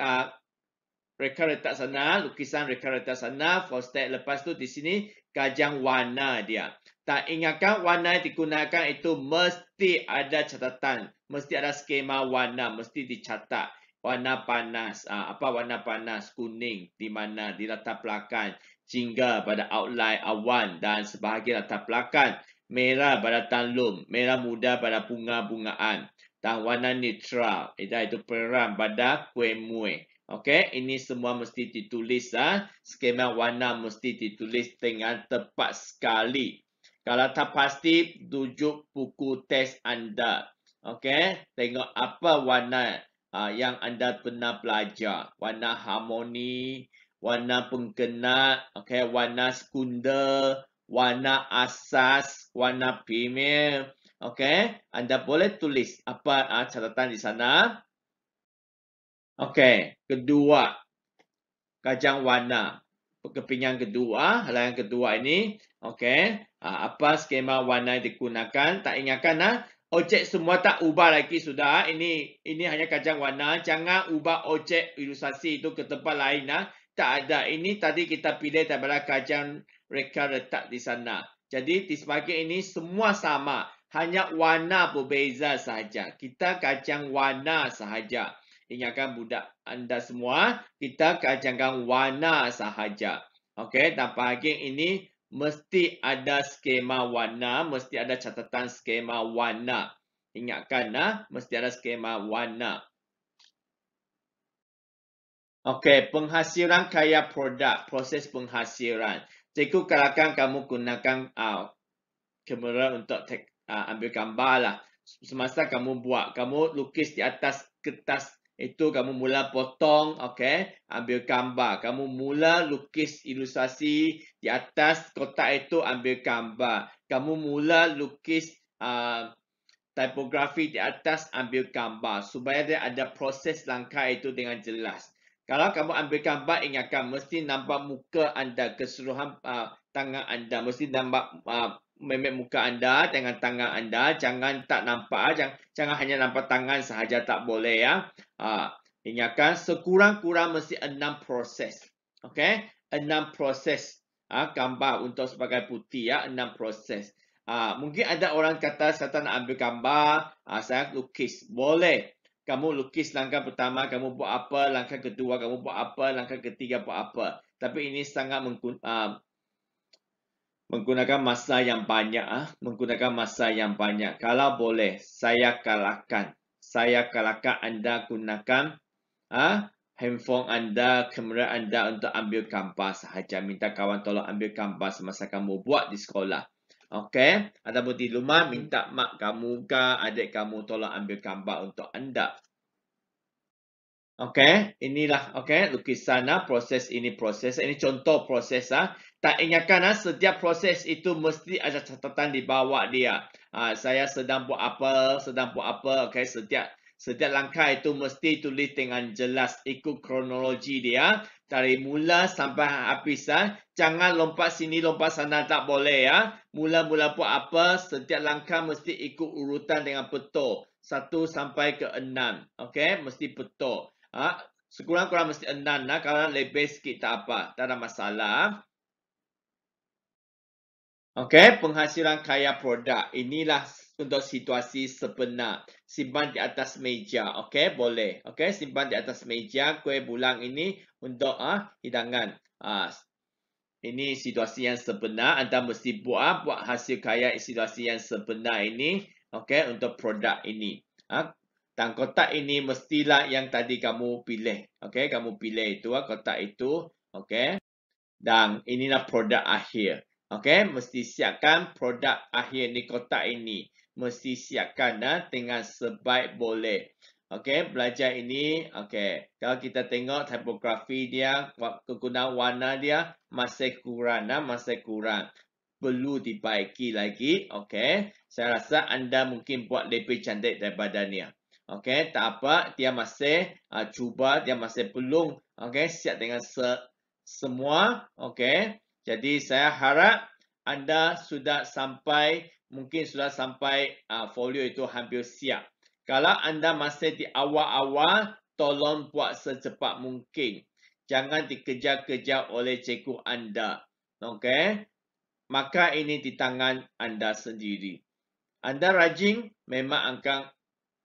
reka letak sana, lukisan reka letak sana, Fostek. Lepas tu di sini kajang warna dia. Tak ingatkan warna yang digunakan itu mesti ada catatan, mesti ada skema warna, mesti dicatat. Warna panas, apa warna panas? Kuning di mana? Di latar belakang. Jingga pada outline awan dan sebahagian latar belakang. Merah pada tanlum, merah muda pada bunga-bungaan. Dan warna neutral, itu peram pada kuih-muih. Okey, ini semua mesti ditulis. Skema warna mesti ditulis dengan tepat sekali. Kalau tak pasti, tunjuk buku teks anda. Okey, tengok apa warna yang anda pernah belajar. Warna harmoni, warna penggenap, okey, warna sekunder, warna asas, warna primer. Okey, anda boleh tulis apa catatan di sana. Okey, kedua, kajang warna. Kepingan kedua, halaman kedua ini. Okey, apa skema warna yang digunakan? Tak ingatkan objek semua tak ubah lagi sudah. Ini hanya kajang warna. Jangan ubah objek ilustrasi itu ke tempat lain. Tak ada. Ini tadi kita pilih daripada kajang reka letak di sana. Jadi di sebahagian ini semua sama. Hanya warna berbeza sahaja. Kita kajang warna sahaja. Ingatkan budak anda semua, kita kajangkan warna sahaja. Okey, dan bahagian ini mesti ada skema warna, mesti ada catatan skema warna. Ingatkan, mesti ada skema warna. Okey, penghasilan kaya produk, proses penghasilan. Cikgu kalahkan kamu gunakan kamera untuk ambil gambar lah. Semasa kamu buat, kamu lukis di atas kertas itu, kamu mula potong, okey, ambil gambar. Kamu mula lukis ilustrasi di atas kotak itu, ambil gambar. Kamu mula lukis tipografi di atas, ambil gambar. Supaya dia ada proses langkah itu dengan jelas. Kalau kamu ambil gambar, ingatkan, mesti nampak muka anda, keseluruhan tangan anda. Mesti nampak memek muka anda dengan tangan anda. Jangan tak nampak, jangan hanya nampak tangan sahaja, tak boleh ya. Ingatkan, sekurang-kurang mesti 6 proses. Okey, 6 proses gambar untuk sebagai putih ya, 6 proses. Mungkin ada orang kata saya tak nak ambil gambar, saya lukis. Boleh. Kamu lukis langkah pertama, kamu buat apa, langkah kedua kamu buat apa, langkah ketiga buat apa. Tapi ini sangat menggunakan masa yang banyak. Menggunakan masa yang banyak. Kalau boleh, saya kalahkan. Saya kalahkan anda gunakan handphone anda, kamera anda untuk ambil gambar sahaja. Minta kawan tolong ambil gambar semasa kamu buat di sekolah. Okey, ataupun di rumah minta mak kamu ke adik kamu tolong ambil gambar untuk anda. Okey, inilah lukisan proses ini contoh proses Tak ingatkan setiap proses itu mesti ada catatan di bawah dia. Saya sedang buat apa, okey, setiap Setiap langkah itu mesti tulis dengan jelas, ikut kronologi dia dari mula sampai habis. Jangan lompat sini, lompat sana, tak boleh ya. Mula-mula buat apa, setiap langkah mesti ikut urutan dengan betul. 1 sampai ke 6. Okey, mesti betul. Sekurang-kurang mesti 6 lah. Kalau lebih sikit tak apa, tak ada masalah. Okey, penghasilan kaya produk. Inilah untuk situasi sebenar. Simpan di atas meja. Okey, boleh. Okey, simpan di atas meja kuih bulang ini untuk hidangan. Ini situasi yang sebenar. Anda mesti buat hasil kaya situasi yang sebenar ini. Okey, untuk produk ini. Dan kotak ini mestilah yang tadi kamu pilih. Okey, kamu pilih itu kotak itu. Okey. Dan inilah produk akhir. Okey, mesti siapkan produk akhir ni kotak ini. Mesti siapkan dengan sebaik boleh. Okey, belajar ini. Okey, kalau kita tengok tipografi dia, kegunaan warna dia masih kurang. Masih kurang. Perlu dibaiki lagi. Okey, saya rasa anda mungkin buat lebih cantik daripada ni. Okey, tak apa. Dia masih cuba, dia masih belum. Okey, siap dengan semua. Okey. Jadi saya harap anda sudah sampai, mungkin sudah sampai folio itu hampir siap. Kalau anda masih di awal-awal, tolong buat secepat mungkin. Jangan dikejar-kejar oleh cikgu anda. Okey. Maka ini di tangan anda sendiri. Anda rajin, memang akan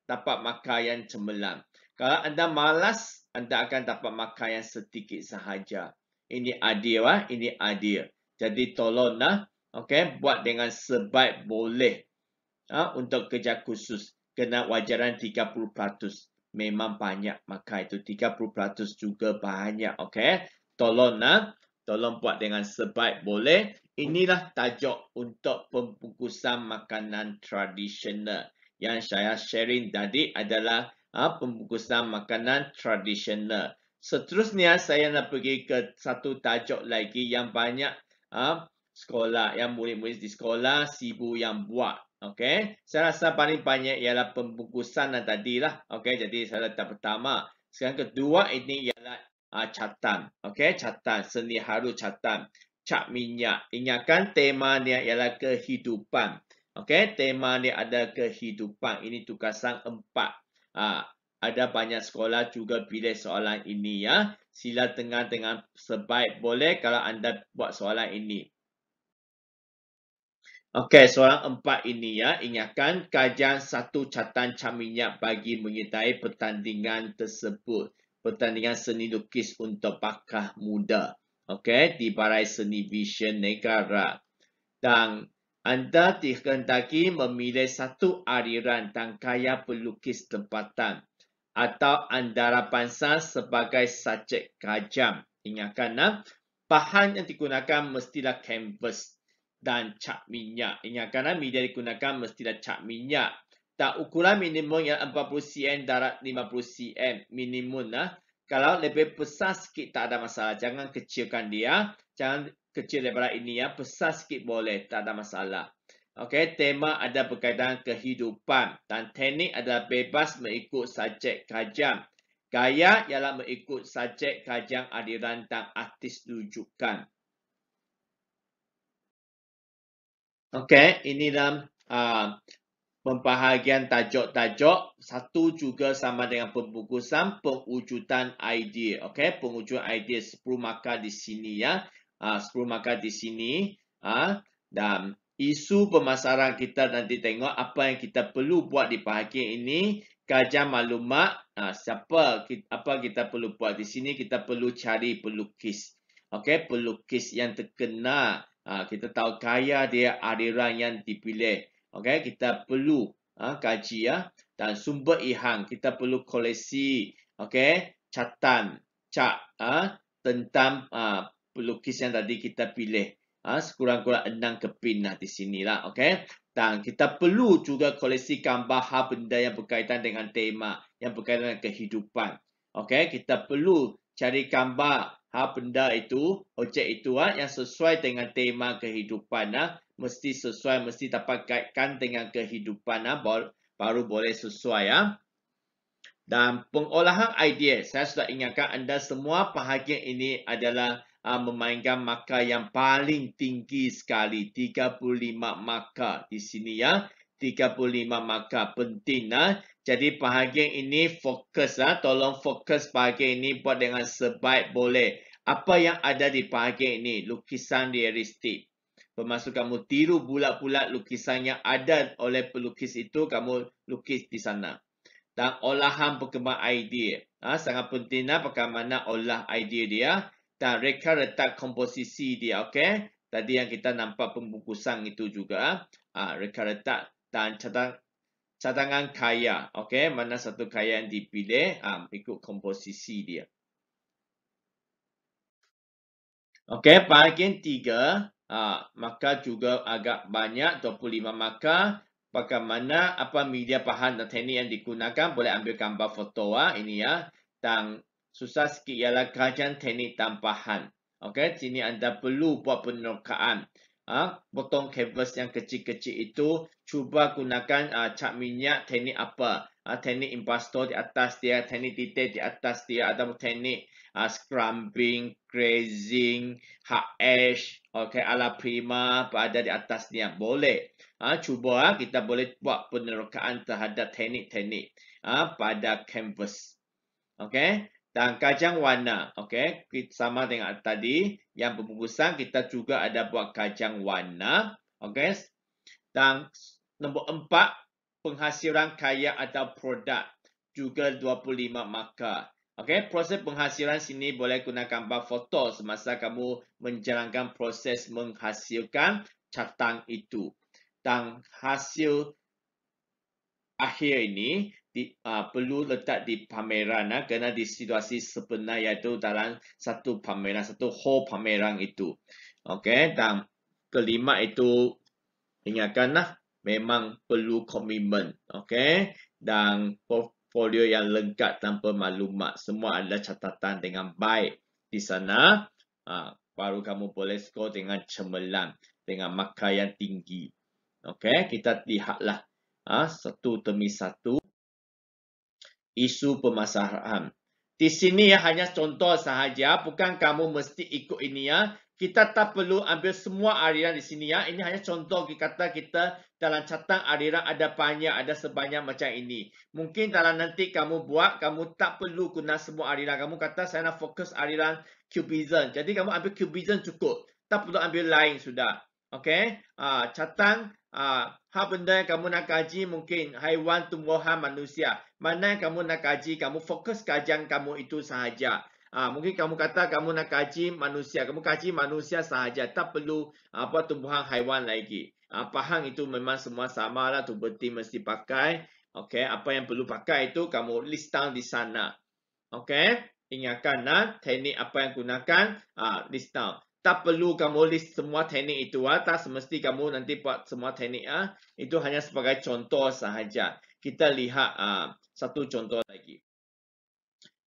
dapat markah yang cemerlang. Kalau anda malas, anda akan dapat markah yang sedikit sahaja. Ini adil. Ini adil. Jadi tolonglah, okey, buat dengan sebaik boleh untuk kerja khusus. Kena wajaran 30%. Memang banyak markah itu. 30% juga banyak. Okey, tolonglah. Tolong buat dengan sebaik boleh. Inilah tajuk untuk pembungkusan makanan tradisional. Yang saya sharing tadi adalah pembungkusan makanan tradisional. Seterusnya saya nak pergi ke satu tajuk lagi yang banyak sekolah, yang murid-murid di sekolah sibuk yang buat. Okey, saya rasa paling banyak ialah pembungkusan tadilah. Okey, jadi saya letak pertama. Sekarang kedua ini ialah catan. Okey, catan, seni haru catan. Cat minyak. Ingatkan tema dia ialah kehidupan. Okey, tema dia ada kehidupan. Ini tugasan 4. Ada banyak sekolah juga pilih soalan ini ya. Sila tengah dengan sebaik boleh kalau anda buat soalan ini. Okey, soalan 4 ini ya. Ingatkan kajian satu catatan cat minyak bagi menyertai pertandingan tersebut. Pertandingan seni lukis untuk bakal muda. Okey, di Balai Seni Vision Negara. Dan anda dikehendaki memilih satu aliran dan gaya pelukis tempatan atau antara bangsa sebagai subjek kajian. Ingatkan, bahan yang digunakan mestilah kanvas dan cat minyak. Ingatkan, media digunakan mestilah cat minyak. Dan ukuran minimum yang 40 cm darat 50 cm minimum. Kalau lebih besar sikit tak ada masalah. Jangan kecilkan dia. Jangan kecil daripada ini ya. Besar sikit boleh. Tak ada masalah. Okey, tema ada berkaitan kehidupan. Dan teknik adalah bebas mengikut subjek kajian. Gaya ialah mengikut subjek kajian aliran dan artis rujukan. Okey, ini dalam pembahagian tajuk-tajuk. Satu juga sama dengan pembungkusan pewujudan idea. Okey, pewujudan idea 10 markah di sini ya. 10 markah di sini. Dan isu pemasaran kita nanti tengok apa yang kita perlu buat di bahagian ini. Kajian maklumat. Apa kita perlu buat di sini? Kita perlu cari pelukis. Okey, pelukis yang terkenal. Kita tahu gaya dia, aliran yang dipilih. Okey, kita perlu kaji ya. Dan sumber ilham, kita perlu koleksi. Okey, catatan, cat tentang pelukis yang tadi kita pilih. Sekurang-kurang 6 keping di sinilah. Okey. Dan kita perlu juga koleksi gambar benda yang berkaitan dengan tema, yang berkaitan dengan kehidupan. Okey, kita perlu cari gambar benda itu, objek itu yang sesuai dengan tema kehidupan. Mesti sesuai, mesti dapat kaitkan dengan kehidupan. Baru boleh sesuai ya. Dan pengolahan idea, saya sudah ingatkan anda semua bahagian ini adalah memainkan markah yang paling tinggi sekali, 35 markah di sini ya. 35 markah penting Jadi bahagian ini fokus tolong fokus bahagian ini buat dengan sebaik boleh. Apa yang ada di bahagian ini, lukisan realistik. Bermaksud kamu tiru bulat-bulat lukisan yang ada oleh pelukis itu, kamu lukis di sana. Dan olahan perkembangan idea. Sangat penting bagaimana olah idea dia. Dan reka letak komposisi dia. Okay? Tadi yang kita nampak pembungkusan itu juga. Reka letak dan cadangan kaya. Okay? Mana satu kaya yang dipilih. Ikut komposisi dia. Okay? Bahagian 3. Maka juga agak banyak. 25 maka. Bagaimana apa media bahan dan teknik yang digunakan, boleh ambil gambar foto ini ya. Dan susah sikit ialah kajian teknik tambahan. Okey, sini anda perlu buat penerokaan. Potong canvas yang kecil-kecil itu, cuba gunakan cat minyak teknik apa? Teknik impasto di atas dia, teknik detail di atas dia, atau teknik scrubbing, grazing, hard edge, okey, ala prima pada di atasnya boleh. Cuba kita boleh buat penerokaan terhadap teknik-teknik pada canvas. Okey. Dan kajang warna. Okey. Sama dengan tadi. Yang pembungkusan kita juga ada buat kajang warna. Okey. Dan nombor 4. Penghasilan karya atau produk. Juga 25 markah. Okey. Proses penghasilan sini boleh guna gambar foto semasa kamu menjalankan proses menghasilkan catatan itu. Dan hasil akhir ini perlu letak di pameran kerana di situasi sebenar iaitu dalam satu pameran, satu hall pameran itu. Okey, dan kelima itu ingatkanlah memang perlu komitmen. Okey, dan portfolio yang lengkap tanpa maklumat, semua adalah catatan dengan baik di sana. Baru kamu boleh skor dengan cemerlang, dengan markah yang tinggi. Okey, kita lihatlah satu demi satu isu permasalahan. Di sini hanya contoh sahaja, bukan kamu mesti ikut ini ya. Kita tak perlu ambil semua aliran di sini ya. Ini hanya contoh kata kita dalam catatan aliran ada banyak, ada sebanyak macam ini. Mungkin dalam nanti kamu buat, kamu tak perlu guna semua aliran. Kamu kata saya nak fokus aliran cubism. Jadi kamu ambil cubism cukup. Tak perlu ambil lain sudah. Okey, catatan hal benda yang kamu nak kaji mungkin haiwan, tumbuhan, manusia. Mana yang kamu nak kaji, kamu fokus kajian kamu itu sahaja. Mungkin kamu kata kamu nak kaji manusia, kamu kaji manusia sahaja, tak perlu apa tumbuhan, haiwan lagi. Faham itu memang semua sama lah, tu berarti mesti pakai. Okey, apa yang perlu pakai itu kamu list down di sana. Okey, ingatkan teknik apa yang gunakan, list down. Tak perlu kamu list semua teknik itu. Tak semesti kamu nanti buat semua teknik. Itu hanya sebagai contoh sahaja. Kita lihat satu contoh lagi.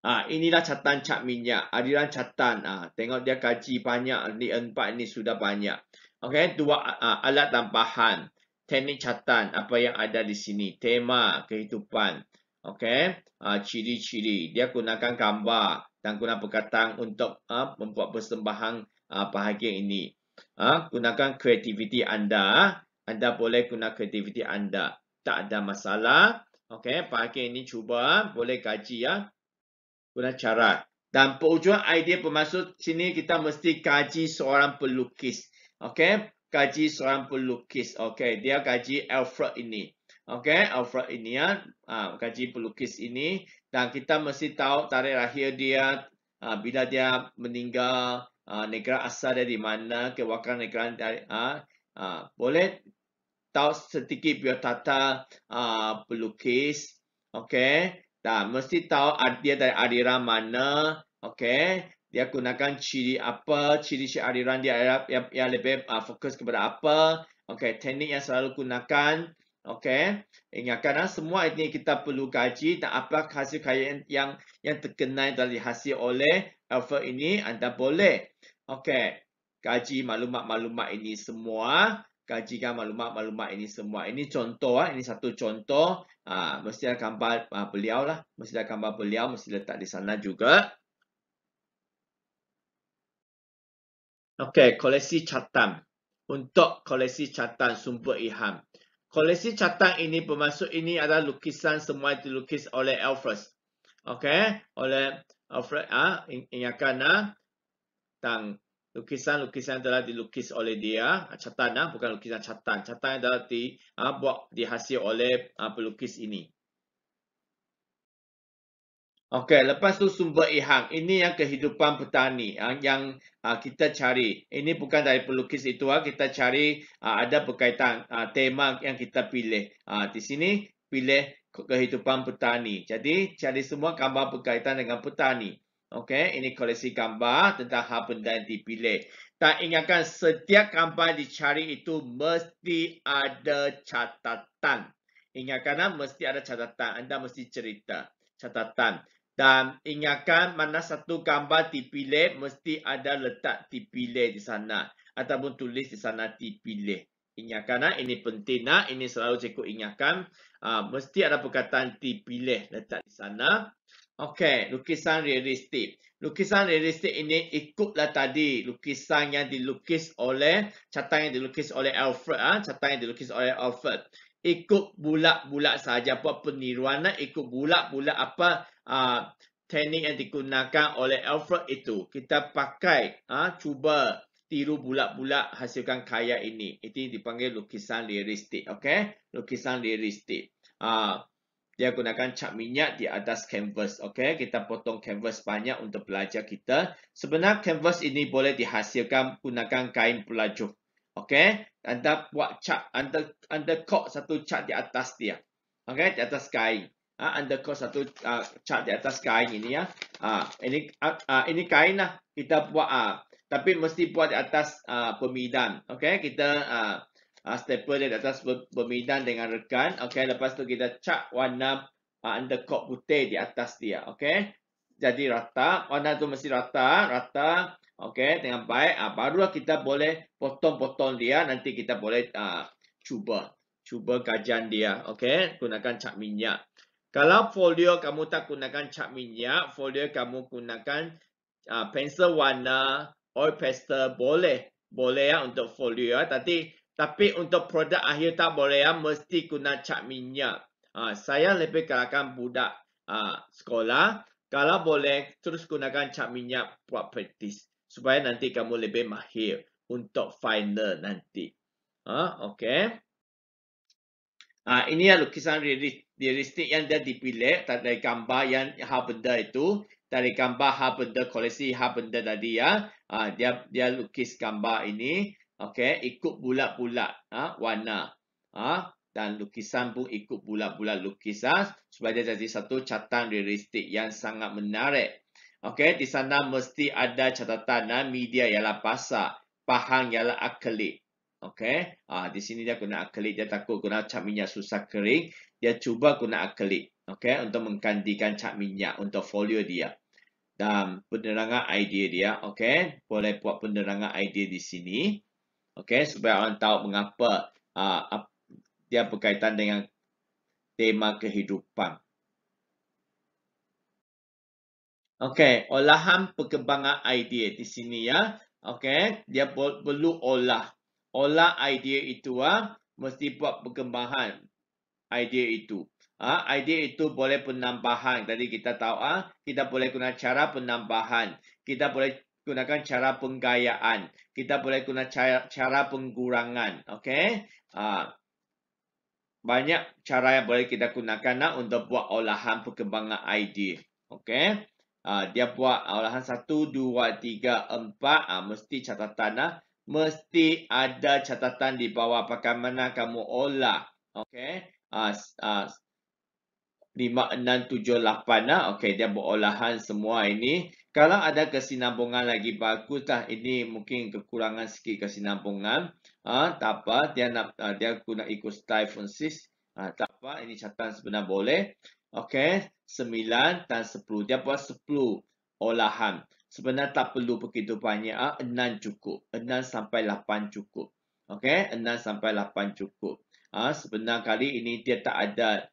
Inilah catatan cat minyak. Aliran catatan. Tengok dia kaji banyak. Ni 4 ini sudah banyak. Okey, 2 alat tambahan. Teknik catatan. Apa yang ada di sini. Tema, kehidupan. Okey, ciri-ciri. Dia gunakan gambar dan guna perkataan untuk membuat persembahan bahagian ini. Gunakan kreativiti anda. Anda boleh guna kreativiti anda. Tak ada masalah. Okey, bahagian ini cuba. Boleh kaji ya. Guna cara. Dan perujungan idea bermaksud sini kita mesti kaji seorang pelukis. Okey, kaji seorang pelukis. Okey, dia kaji Alfred ini. Okey, Alfred ini ya. Kaji pelukis ini. Dan kita mesti tahu tarikh lahir dia. Bila dia meninggal. Negara asal dia di mana, kewarganegaraan negara dari boleh tahu sedikit biodata pelukis. Okey, dan mesti tahu dia dari aliran mana. Okey, dia gunakan ciri apa, ciri-ciri aliran dia yang lebih fokus kepada apa. Okey, teknik yang selalu gunakan. Okey, ingatkan semua ini kita perlu kaji dan apa hasil karya yang terkenal dari hasil oleh Alfred ini anda boleh. Okey, kaji maklumat-maklumat ini semua. kajikan maklumat-maklumat ini semua. Ini contoh, ini satu contoh. Mesti ada gambar beliau lah. Mesti ada gambar beliau, mesti letak di sana juga. Okey, koleksi catatan. Untuk koleksi catatan sumber ilham. Koleksi catatan ini bermaksud ini adalah lukisan semua dilukis oleh Alfred. Okey, oleh Alfred ingatkan tentang lukisan-lukisan telah dilukis oleh dia, catatan bukan lukisan catatan. Catatan adalah buat dihasil oleh pelukis ini. Okey, lepas tu sumber ilham. Ini yang kehidupan petani yang kita cari. Ini bukan dari pelukis itu, kita cari ada berkaitan tema yang kita pilih. Di sini pilih kehidupan petani. Jadi cari semua gambar berkaitan dengan petani. Okey, ini koleksi gambar tentang hal benda yang dipilih. Dan ingatkan setiap gambar dicari itu mesti ada catatan. Ingatkan mesti ada catatan. Anda mesti cerita catatan. Dan ingatkan mana satu gambar dipilih mesti ada letak dipilih di sana ataupun tulis di sana dipilih. Ingatkan ini penting ini selalu cikgu ingatkan mesti ada perkataan dipilih letak di sana. Okey, lukisan realistik. Lukisan realistik ini ikutlah tadi lukisan yang dilukis oleh catatan yang dilukis oleh Alfred catatan yang dilukis oleh Alfred. Ikut bulat-bulat saja buat peniruan ikut bulat-bulat apa teknik yang digunakan oleh Alfred itu. Kita pakai cuba tiru bulat-bulat hasilkan karya ini. Itu dipanggil lukisan realistik. Okey, lukisan realistik. Dia gunakan cat minyak di atas kanvas. Okey, kita potong kanvas banyak untuk belajar kita. Sebenarnya kanvas ini boleh dihasilkan gunakan kain pelajuh. Okey, anda buat cat, anda kok satu cat di atas dia. Okey, di atas kain. Anda kok satu cat di atas kain ini ya. Ini kain lah kita buat tapi mesti buat di atas pemidan. Okey, kita staple dia di atas pemidan dengan rekan. Okey, lepas tu kita cat warna undercoat putih di atas dia. Okey, jadi rata, warna tu mesti rata. Okey, dengan baik. Barulah kita boleh potong-potong dia. Nanti kita boleh cuba kajian dia. Okey, gunakan cat minyak. Kalau folio kamu tak gunakan cat minyak, folio kamu gunakan pensel warna, oil pastel boleh ya untuk folio tapi untuk produk akhir tak boleh mesti guna cat minyak. Saya lebih kalahkan budak sekolah, kalau boleh terus gunakan cat minyak buat praktis supaya nanti kamu lebih mahir untuk final nanti. Okey. Ini lukisan realistik yang dia dipilih dari gambar yang hal benda itu, dari gambar hal benda koleksi hal benda tadi ya. Dia lukis gambar ini, okey, ikut bulat-bulat warna. Dan lukisan pun ikut bulat-bulat lukisan supaya dia jadi satu catatan realistik yang sangat menarik. Okey, di sana mesti ada catatan media ialah basah, bahan ialah akrilik. Okey, di sini dia guna akrilik, dia takut guna cat minyak susah kering, dia cuba guna akrilik, okey, untuk menggantikan cat minyak untuk folio dia. Dan penerangan idea dia, okey, boleh buat penerangan idea di sini, okey, supaya orang tahu mengapa dia berkaitan dengan tema kehidupan. Okey, olahan perkembangan idea di sini ya, okey, dia perlu olah idea itu mesti buat perkembangan idea itu. Idea itu boleh penambahan. Tadi kita tahu kita boleh guna cara penambahan. Kita boleh gunakan cara penggayaan. Kita boleh guna cara pengurangan. Okey. Banyak cara yang boleh kita gunakan untuk buat olahan perkembangan idea. Okey. Dia buat olahan 1, 2, 3, 4. Mesti catatan mesti ada catatan di bawah bagaimana kamu olah. Okey. 5, 6, 7, 8 okey, dia buat olahan semua ini. Kalau ada kesinambungan lagi baguslah. Ini mungkin kekurangan sikit kesinambungan. Tak apa, dia guna ikut style Francis. Tak apa, ini catatan sebenar boleh. Okey, 9 dan 10. Dia buat 10 olahan. Sebenarnya tak perlu begitu banyak. 6 cukup. 6 sampai 8 cukup. Okey, 6 sampai 8 cukup. Sebenarnya kali ini dia tak ada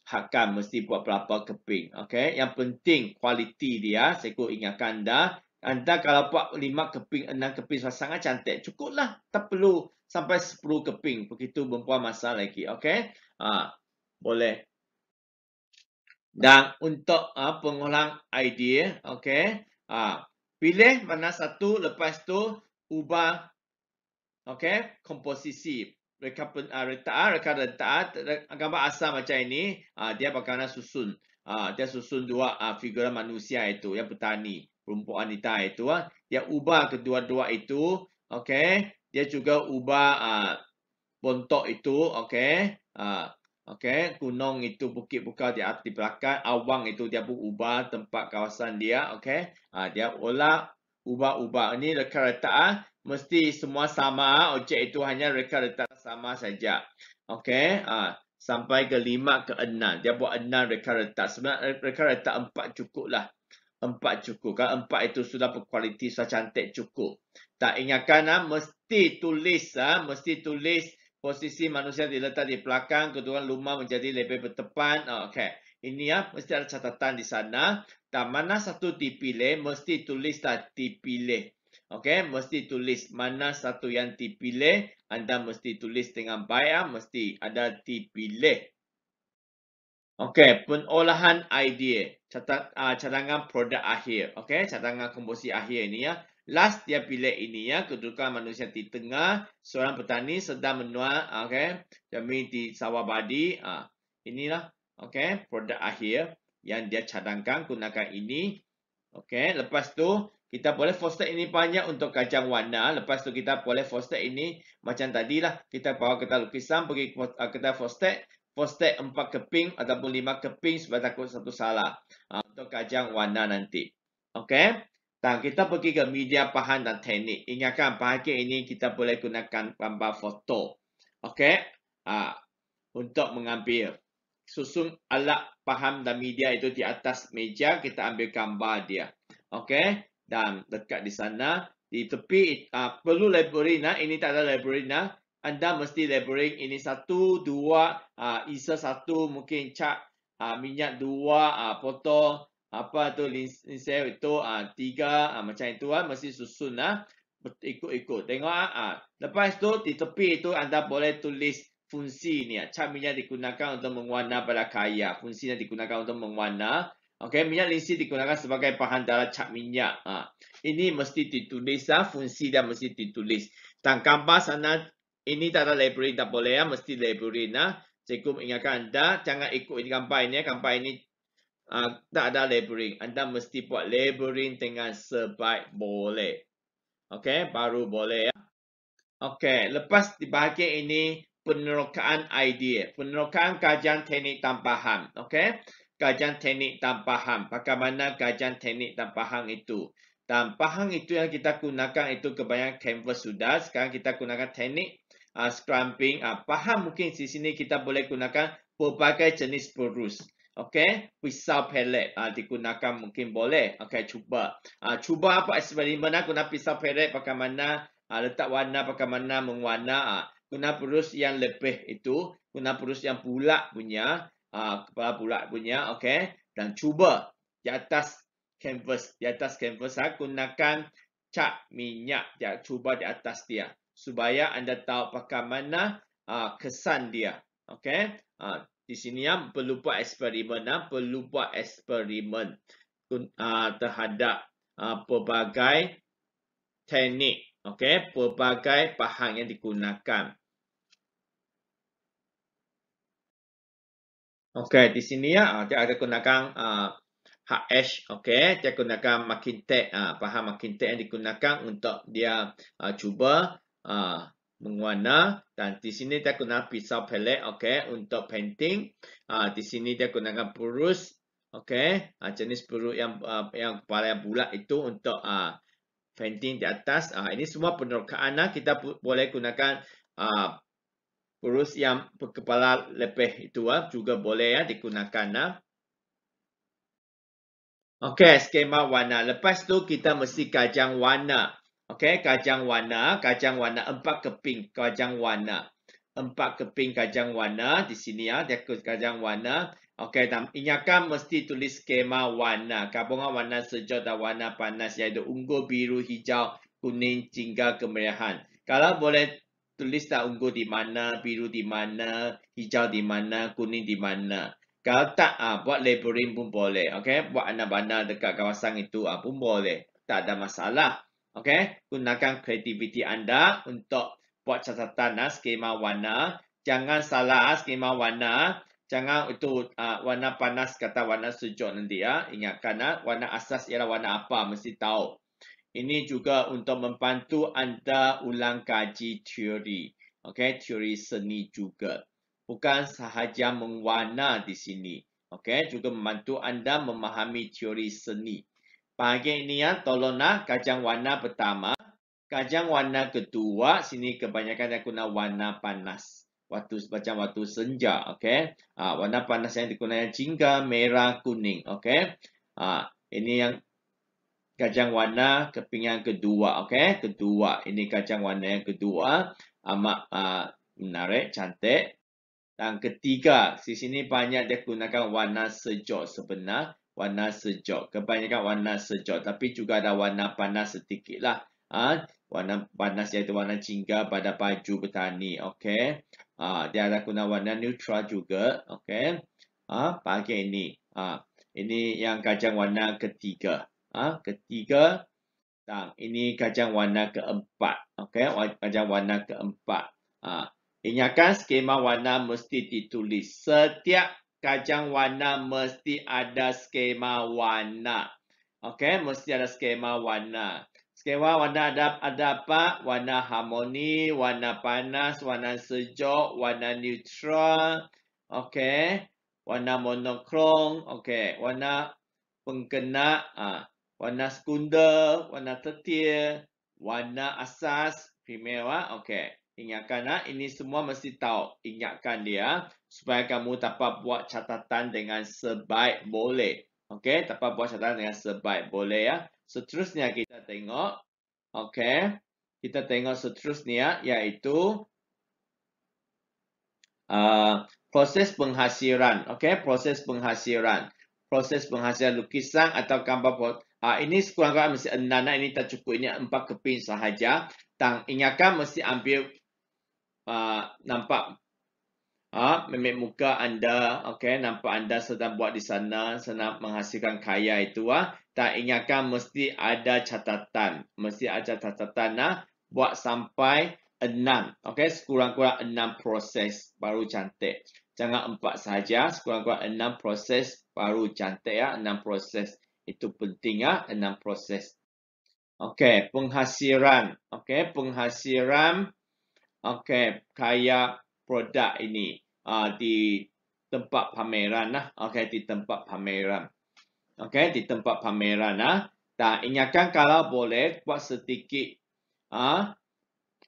hakkan mesti buat berapa keping. Okey, yang penting kualiti dia. Saya ingatkan anda kalau buat 5 keping, 6 keping sangat cantik, cukuplah. Tak perlu sampai 10 keping. Begitu berapa masa lagi. Okey, boleh. Dan untuk pengulang idea, okey, pilih mana satu, lepas tu ubah, okey, komposisi. Reka gambar asal macam ini, dia bagaimana susun. Dia susun dua figura manusia itu, yang petani, perempuan wanita itu. Dia ubah kedua-dua itu, okey. Dia juga ubah bontok itu, okey. Okey, gunung itu, bukit buka di belakang, awang itu dia pun ubah tempat kawasan dia, okey. Dia ubah. Ini reka-reka mesti semua sama, objek itu hanya reka-reka sama saja. Okey, sampai ke 5 ke 6. Dia buat 6 reka-reka. Sebenarnya reka-reka 4 cukuplah. 4 cukup. Kalau 4 itu sudah berkualiti, sudah cantik, cukup. Tak ingatkan mesti tulis posisi manusia diletak di belakang, kedua rumah menjadi lebih bertepan. Okey. Ini mesti ada catatan di sana. Dan mana satu dipilih, mesti tulislah dipilih. Okey, mesti tulis mana satu yang dipilih. Anda mesti tulis dengan baik, mesti ada dipilih. Okey, pengolahan idea. Cadangan produk akhir. Okey, cadangan komposisi akhir ini ya. Last dia pilih ini ya, kedudukan manusia di tengah, seorang petani sedang menuai, okey, jamin di sawah padi. Inilah, okey, produk akhir yang dia cadangkan, gunakan ini. Okey, lepas tu kita boleh foster ini banyak untuk kajang warna. Lepas tu kita boleh foster ini macam tadilah. Kita bawa kertas lukisan pergi kita foster 4 keping ataupun 5 keping supaya takut satu salah. Untuk kajang warna nanti. Okey. Dan kita pergi ke media bahan dan teknik. Ingatkan bahagian ini kita boleh gunakan gambar foto. Okey. Untuk mengambil. Susun alat paham dan media itu di atas meja, kita ambil gambar dia. Okey, dan dekat di sana, di tepi perlu labeling ini tak ada labeling Anda mesti labeling ini 1, 2, isa 1, mungkin cat minyak 2, foto apa tu linsel itu 3, macam itu mesti susun ikut-ikut. Tengok lepas tu di tepi itu anda boleh tulis fungsi ni. Cat minyak digunakan untuk mewarna pada kaya. Fungsinya digunakan untuk mewarna. Okey, minyak linsi digunakan sebagai bahan dalam cat minyak. Ini mesti ditulis fungsi dia mesti ditulis. Dan gambar sana ini tak ada labeling, tak boleh mesti labeling Cikgu ingatkan anda jangan ikut gambar ini. Gambar ini tak ada labeling. Anda mesti buat labeling dengan sebaik boleh. Okey, baru boleh Okey, lepas di bahagian ini penerokaan idea, penerokaan kajian teknik tambahan. Okey, kajian teknik tambahan. Bagaimana kajian teknik tambahan itu? Tambahan itu yang kita gunakan itu kebanyakan canvas sudah. Sekarang kita gunakan teknik scrubbing. Bahan mungkin di sini kita boleh gunakan berbagai jenis perus. Okey, pisau pelet digunakan mungkin boleh. Okey, cuba. Cuba apa eksperimen guna pisau pelet bagaimana letak warna bagaimana mewarna. Guna perus yang lebih itu, guna perus yang bulat punya, kepala bulat punya, okey. Dan cuba di atas canvas, gunakan cat minyak, cuba di atas dia supaya anda tahu bagaimana kesan dia, okey. Di sini perlu buat eksperimen, terhadap pelbagai teknik. Okey, pelbagai bahan yang digunakan. Okey, di sini dia ada gunakan HS, okey, dia gunakan Makintek, bahan Makintek yang digunakan untuk dia cuba mewarna dan di sini dia guna pisau pelet, okey, untuk painting. Di sini dia gunakan perus, okey, jenis perus yang kepala yang bulat itu untuk painting di atas. Ini semua penerokaan kita boleh gunakan perus yang berkepala lebih itu juga boleh digunakan. Okey, skema warna. Lepas tu kita mesti kajang warna. Okey, kajang warna 4 keping kajang warna. 4 keping kajang warna di sini ya, dia kajang warna. Okey, dan ingatkan mesti tulis skema warna. Gabungan warna sejuk dan warna panas iaitu ungu, biru, hijau, kuning, jingga, kemerahan. Kalau boleh tulis tak ungu di mana, biru di mana, hijau di mana, kuning di mana. Kalau tak, buat labeling pun boleh. Okey, buat anda-anda dekat kawasan itu pun boleh. Tak ada masalah. Okey, gunakan kreativiti anda untuk buat catatan skema warna. Jangan salah skema warna. Jangan itu warna panas kata warna sejuk nanti ya. Ingatkan warna asas ialah warna apa mesti tahu. Ini juga untuk membantu anda ulang kaji teori. Okey, teori seni juga. Bukan sahaja mewarna di sini. Okey, juga membantu anda memahami teori seni. Pagi ini ya, tolonglah kajang warna pertama. Kajang warna kedua, sini kebanyakan dia guna warna panas. Macam waktu senja, okey. Warna panas yang digunakan jingga, merah, kuning, okey. Ini yang kajang warna kepingan kedua, okey. Kedua, ini kajang warna yang kedua. Amat menarik, cantik. Dan ketiga, di sini banyak dia gunakan warna sejuk sebenar. Warna sejuk. Kebanyakan warna sejuk. Tapi juga ada warna panas sedikit lah. Warna panas iaitu warna jingga pada baju petani. Okey. Dia ada guna warna neutral juga. Okey. Bahagian ini. Ini yang kajang warna ketiga. Ketiga. Dan ini kajang warna keempat. Okey. Kajang warna keempat. Ingatkan skema warna mesti ditulis. Setiap kajang warna mesti ada skema warna. Okey, mesti ada skema warna. Skema warna ada apa? Warna harmoni, warna panas, warna sejuk, warna neutral. Okey, warna monokrom. Okey, warna pengkena, warna sekunder, warna tetir, warna asas, primer. Okey. Ingatkan ini semua mesti tahu. Ingatkan dia supaya kamu dapat buat catatan dengan sebaik boleh. Okey, dapat buat catatan dengan sebaik boleh ya. Seterusnya kita tengok. Okey. Kita tengok seterusnya iaitu proses penghasilan. Okey, proses penghasilan. Proses penghasilan lukisan atau gambar. Ini sekurang-kurangnya mesti 6. Ini tak cukup. Ini 4 keping sahaja. Dan ingatkan mesti ambil nampak memang muka anda, okey, nampak anda sedang buat di sana, sedang menghasilkan karya itu tak ingatkan mesti ada catatan, buat sampai 6, okey, sekurang-kurang 6 proses baru cantik. Jangan 4 saja, sekurang-kurang 6 proses baru cantik ya, 6 proses itu penting 6 proses. Okey, penghasilan, okey, penghasilan. Okey, karya produk ini di tempat pameran Okey, di tempat pameran. Okey, di tempat pameran Dan ingatkan kalau boleh buat sedikit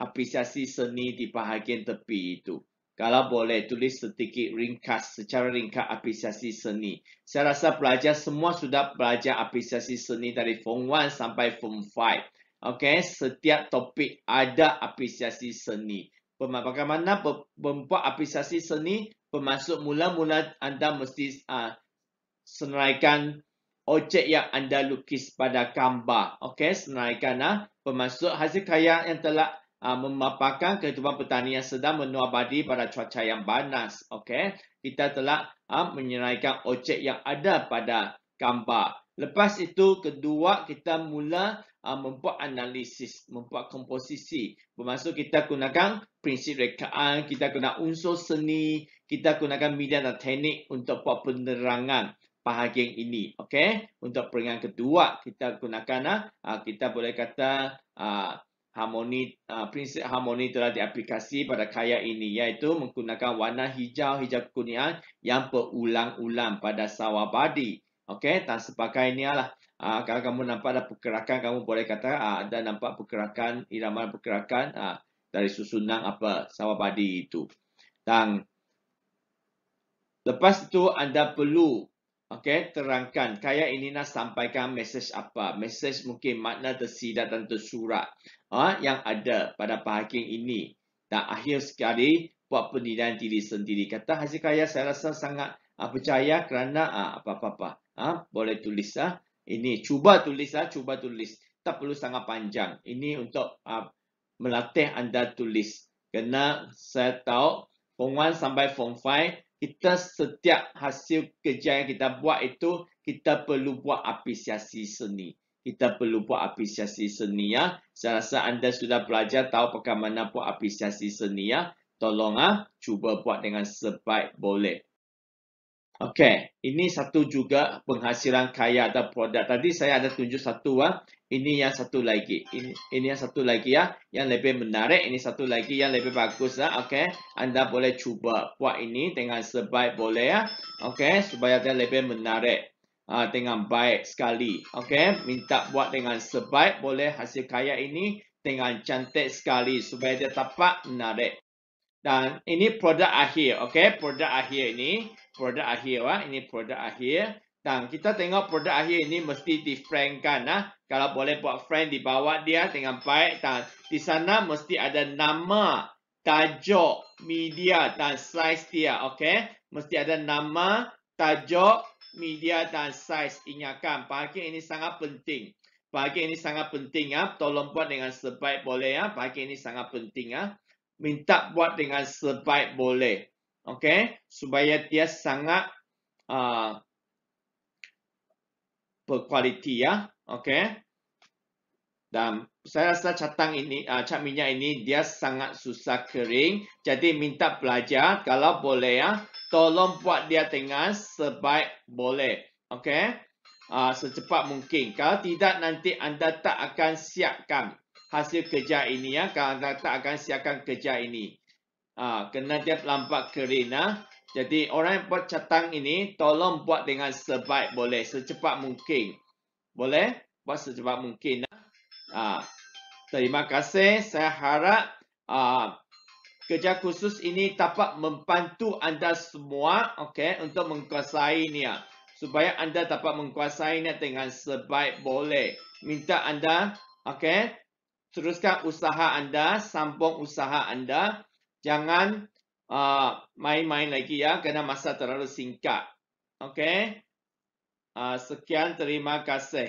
apresiasi seni di bahagian tepi itu. Kalau boleh tulis sedikit ringkas, secara ringkas apresiasi seni. Saya rasa pelajar semua sudah belajar apresiasi seni dari Form 1 sampai Form 5. Okey, setiap topik ada apresiasi seni. Bagaimana membuat apresiasi seni? Bermaksud mula-mula anda mesti senaraikan objek yang anda lukis pada gambar. Okey, senaraikan bermaksud hasil karya yang telah memaparkan kehidupan petani yang sedang menua padi pada cuaca yang panas. Okey, kita telah menyenaraikan objek yang ada pada gambar. Lepas itu, kedua, kita mula membuat analisis, membuat komposisi. Bermaksud kita gunakan prinsip rekaan, kita guna unsur seni, kita gunakan media dan teknik untuk buat penerangan bahagian ini. Okey, untuk peringkat kedua, kita gunakan, kita boleh kata harmoni, prinsip harmoni telah diaplikasi pada karya ini, iaitu menggunakan warna hijau, hijau kekuningan yang berulang-ulang pada sawah padi. Okey, dan sebagainya lah. Kalau kamu nampak ada pergerakan, kamu boleh kata ada nampak pergerakan, irama pergerakan dari susunan sawah padi itu. Dan lepas itu anda perlu Okey, terangkan kaya ini nak sampaikan mesej apa. Mesej mungkin makna tersirat dan tersurat yang ada pada bahagian ini. Dan akhir sekali, buat penilaian diri sendiri. Kata hasil kaya saya rasa sangat percaya kerana apa-apa. Boleh tulis. Ini cuba tulis. Cuba tulis. Tak perlu sangat panjang. Ini untuk melatih anda tulis. Kerana saya tahu Form 1 sampai Form 5, kita setiap hasil kerja yang kita buat itu, kita perlu buat apresiasi seni. Kita perlu buat apresiasi seni ya. Saya rasa anda sudah belajar tahu bagaimana buat apresiasi seni ya. Tolong cuba buat dengan sebaik boleh. Okey, ini satu juga penghasilan kaya atau produk. Tadi saya ada tunjuk satu Ini yang satu lagi. Ini yang satu lagi yang lebih menarik. Ini satu lagi yang lebih bagus Okey, anda boleh cuba buat ini dengan sebaik boleh Okey, supaya dia lebih menarik. Dengan baik sekali. Okey, minta buat dengan sebaik boleh hasil kaya ini dengan cantik sekali supaya dia dapat menarik. Dan ini produk akhir, okey? Produk akhir ini, produk akhir ini produk akhir. Dan kita tengok produk akhir ini mesti di-frame-kan Kalau boleh buat frame di bawah dia dengan baik dan di sana mesti ada nama, tajuk, media dan saiz dia, okey? Mesti ada nama, tajuk, media dan saiz. Ingatkan, bahagian ini sangat penting. Bahagian ini sangat penting Tolong buat dengan sebaik boleh Bahagian ini sangat penting Minta buat dengan sebaik boleh. Okey, supaya dia sangat berkualiti Okey. Dan saya rasa cat minyak ini dia sangat susah kering. Jadi minta belajar kalau boleh tolong buat dia dengan sebaik boleh. Okey. Secepat mungkin. Kalau tidak nanti anda tak akan siapkan hasil kerja ini Kalau anda tak akan siapkan kerja ini. Kena dia lambat kering Jadi orang yang buat catang ini tolong buat dengan sebaik boleh, secepat mungkin. Boleh? Buat secepat mungkin Terima kasih. Saya harap kerja khusus ini dapat membantu anda semua untuk menguasai ini supaya anda dapat menguasainya dengan sebaik boleh. Minta anda teruskan usaha anda, sambung usaha anda. Jangan main-main lagi kerana masa terlalu singkat. Okey. Sekian, terima kasih.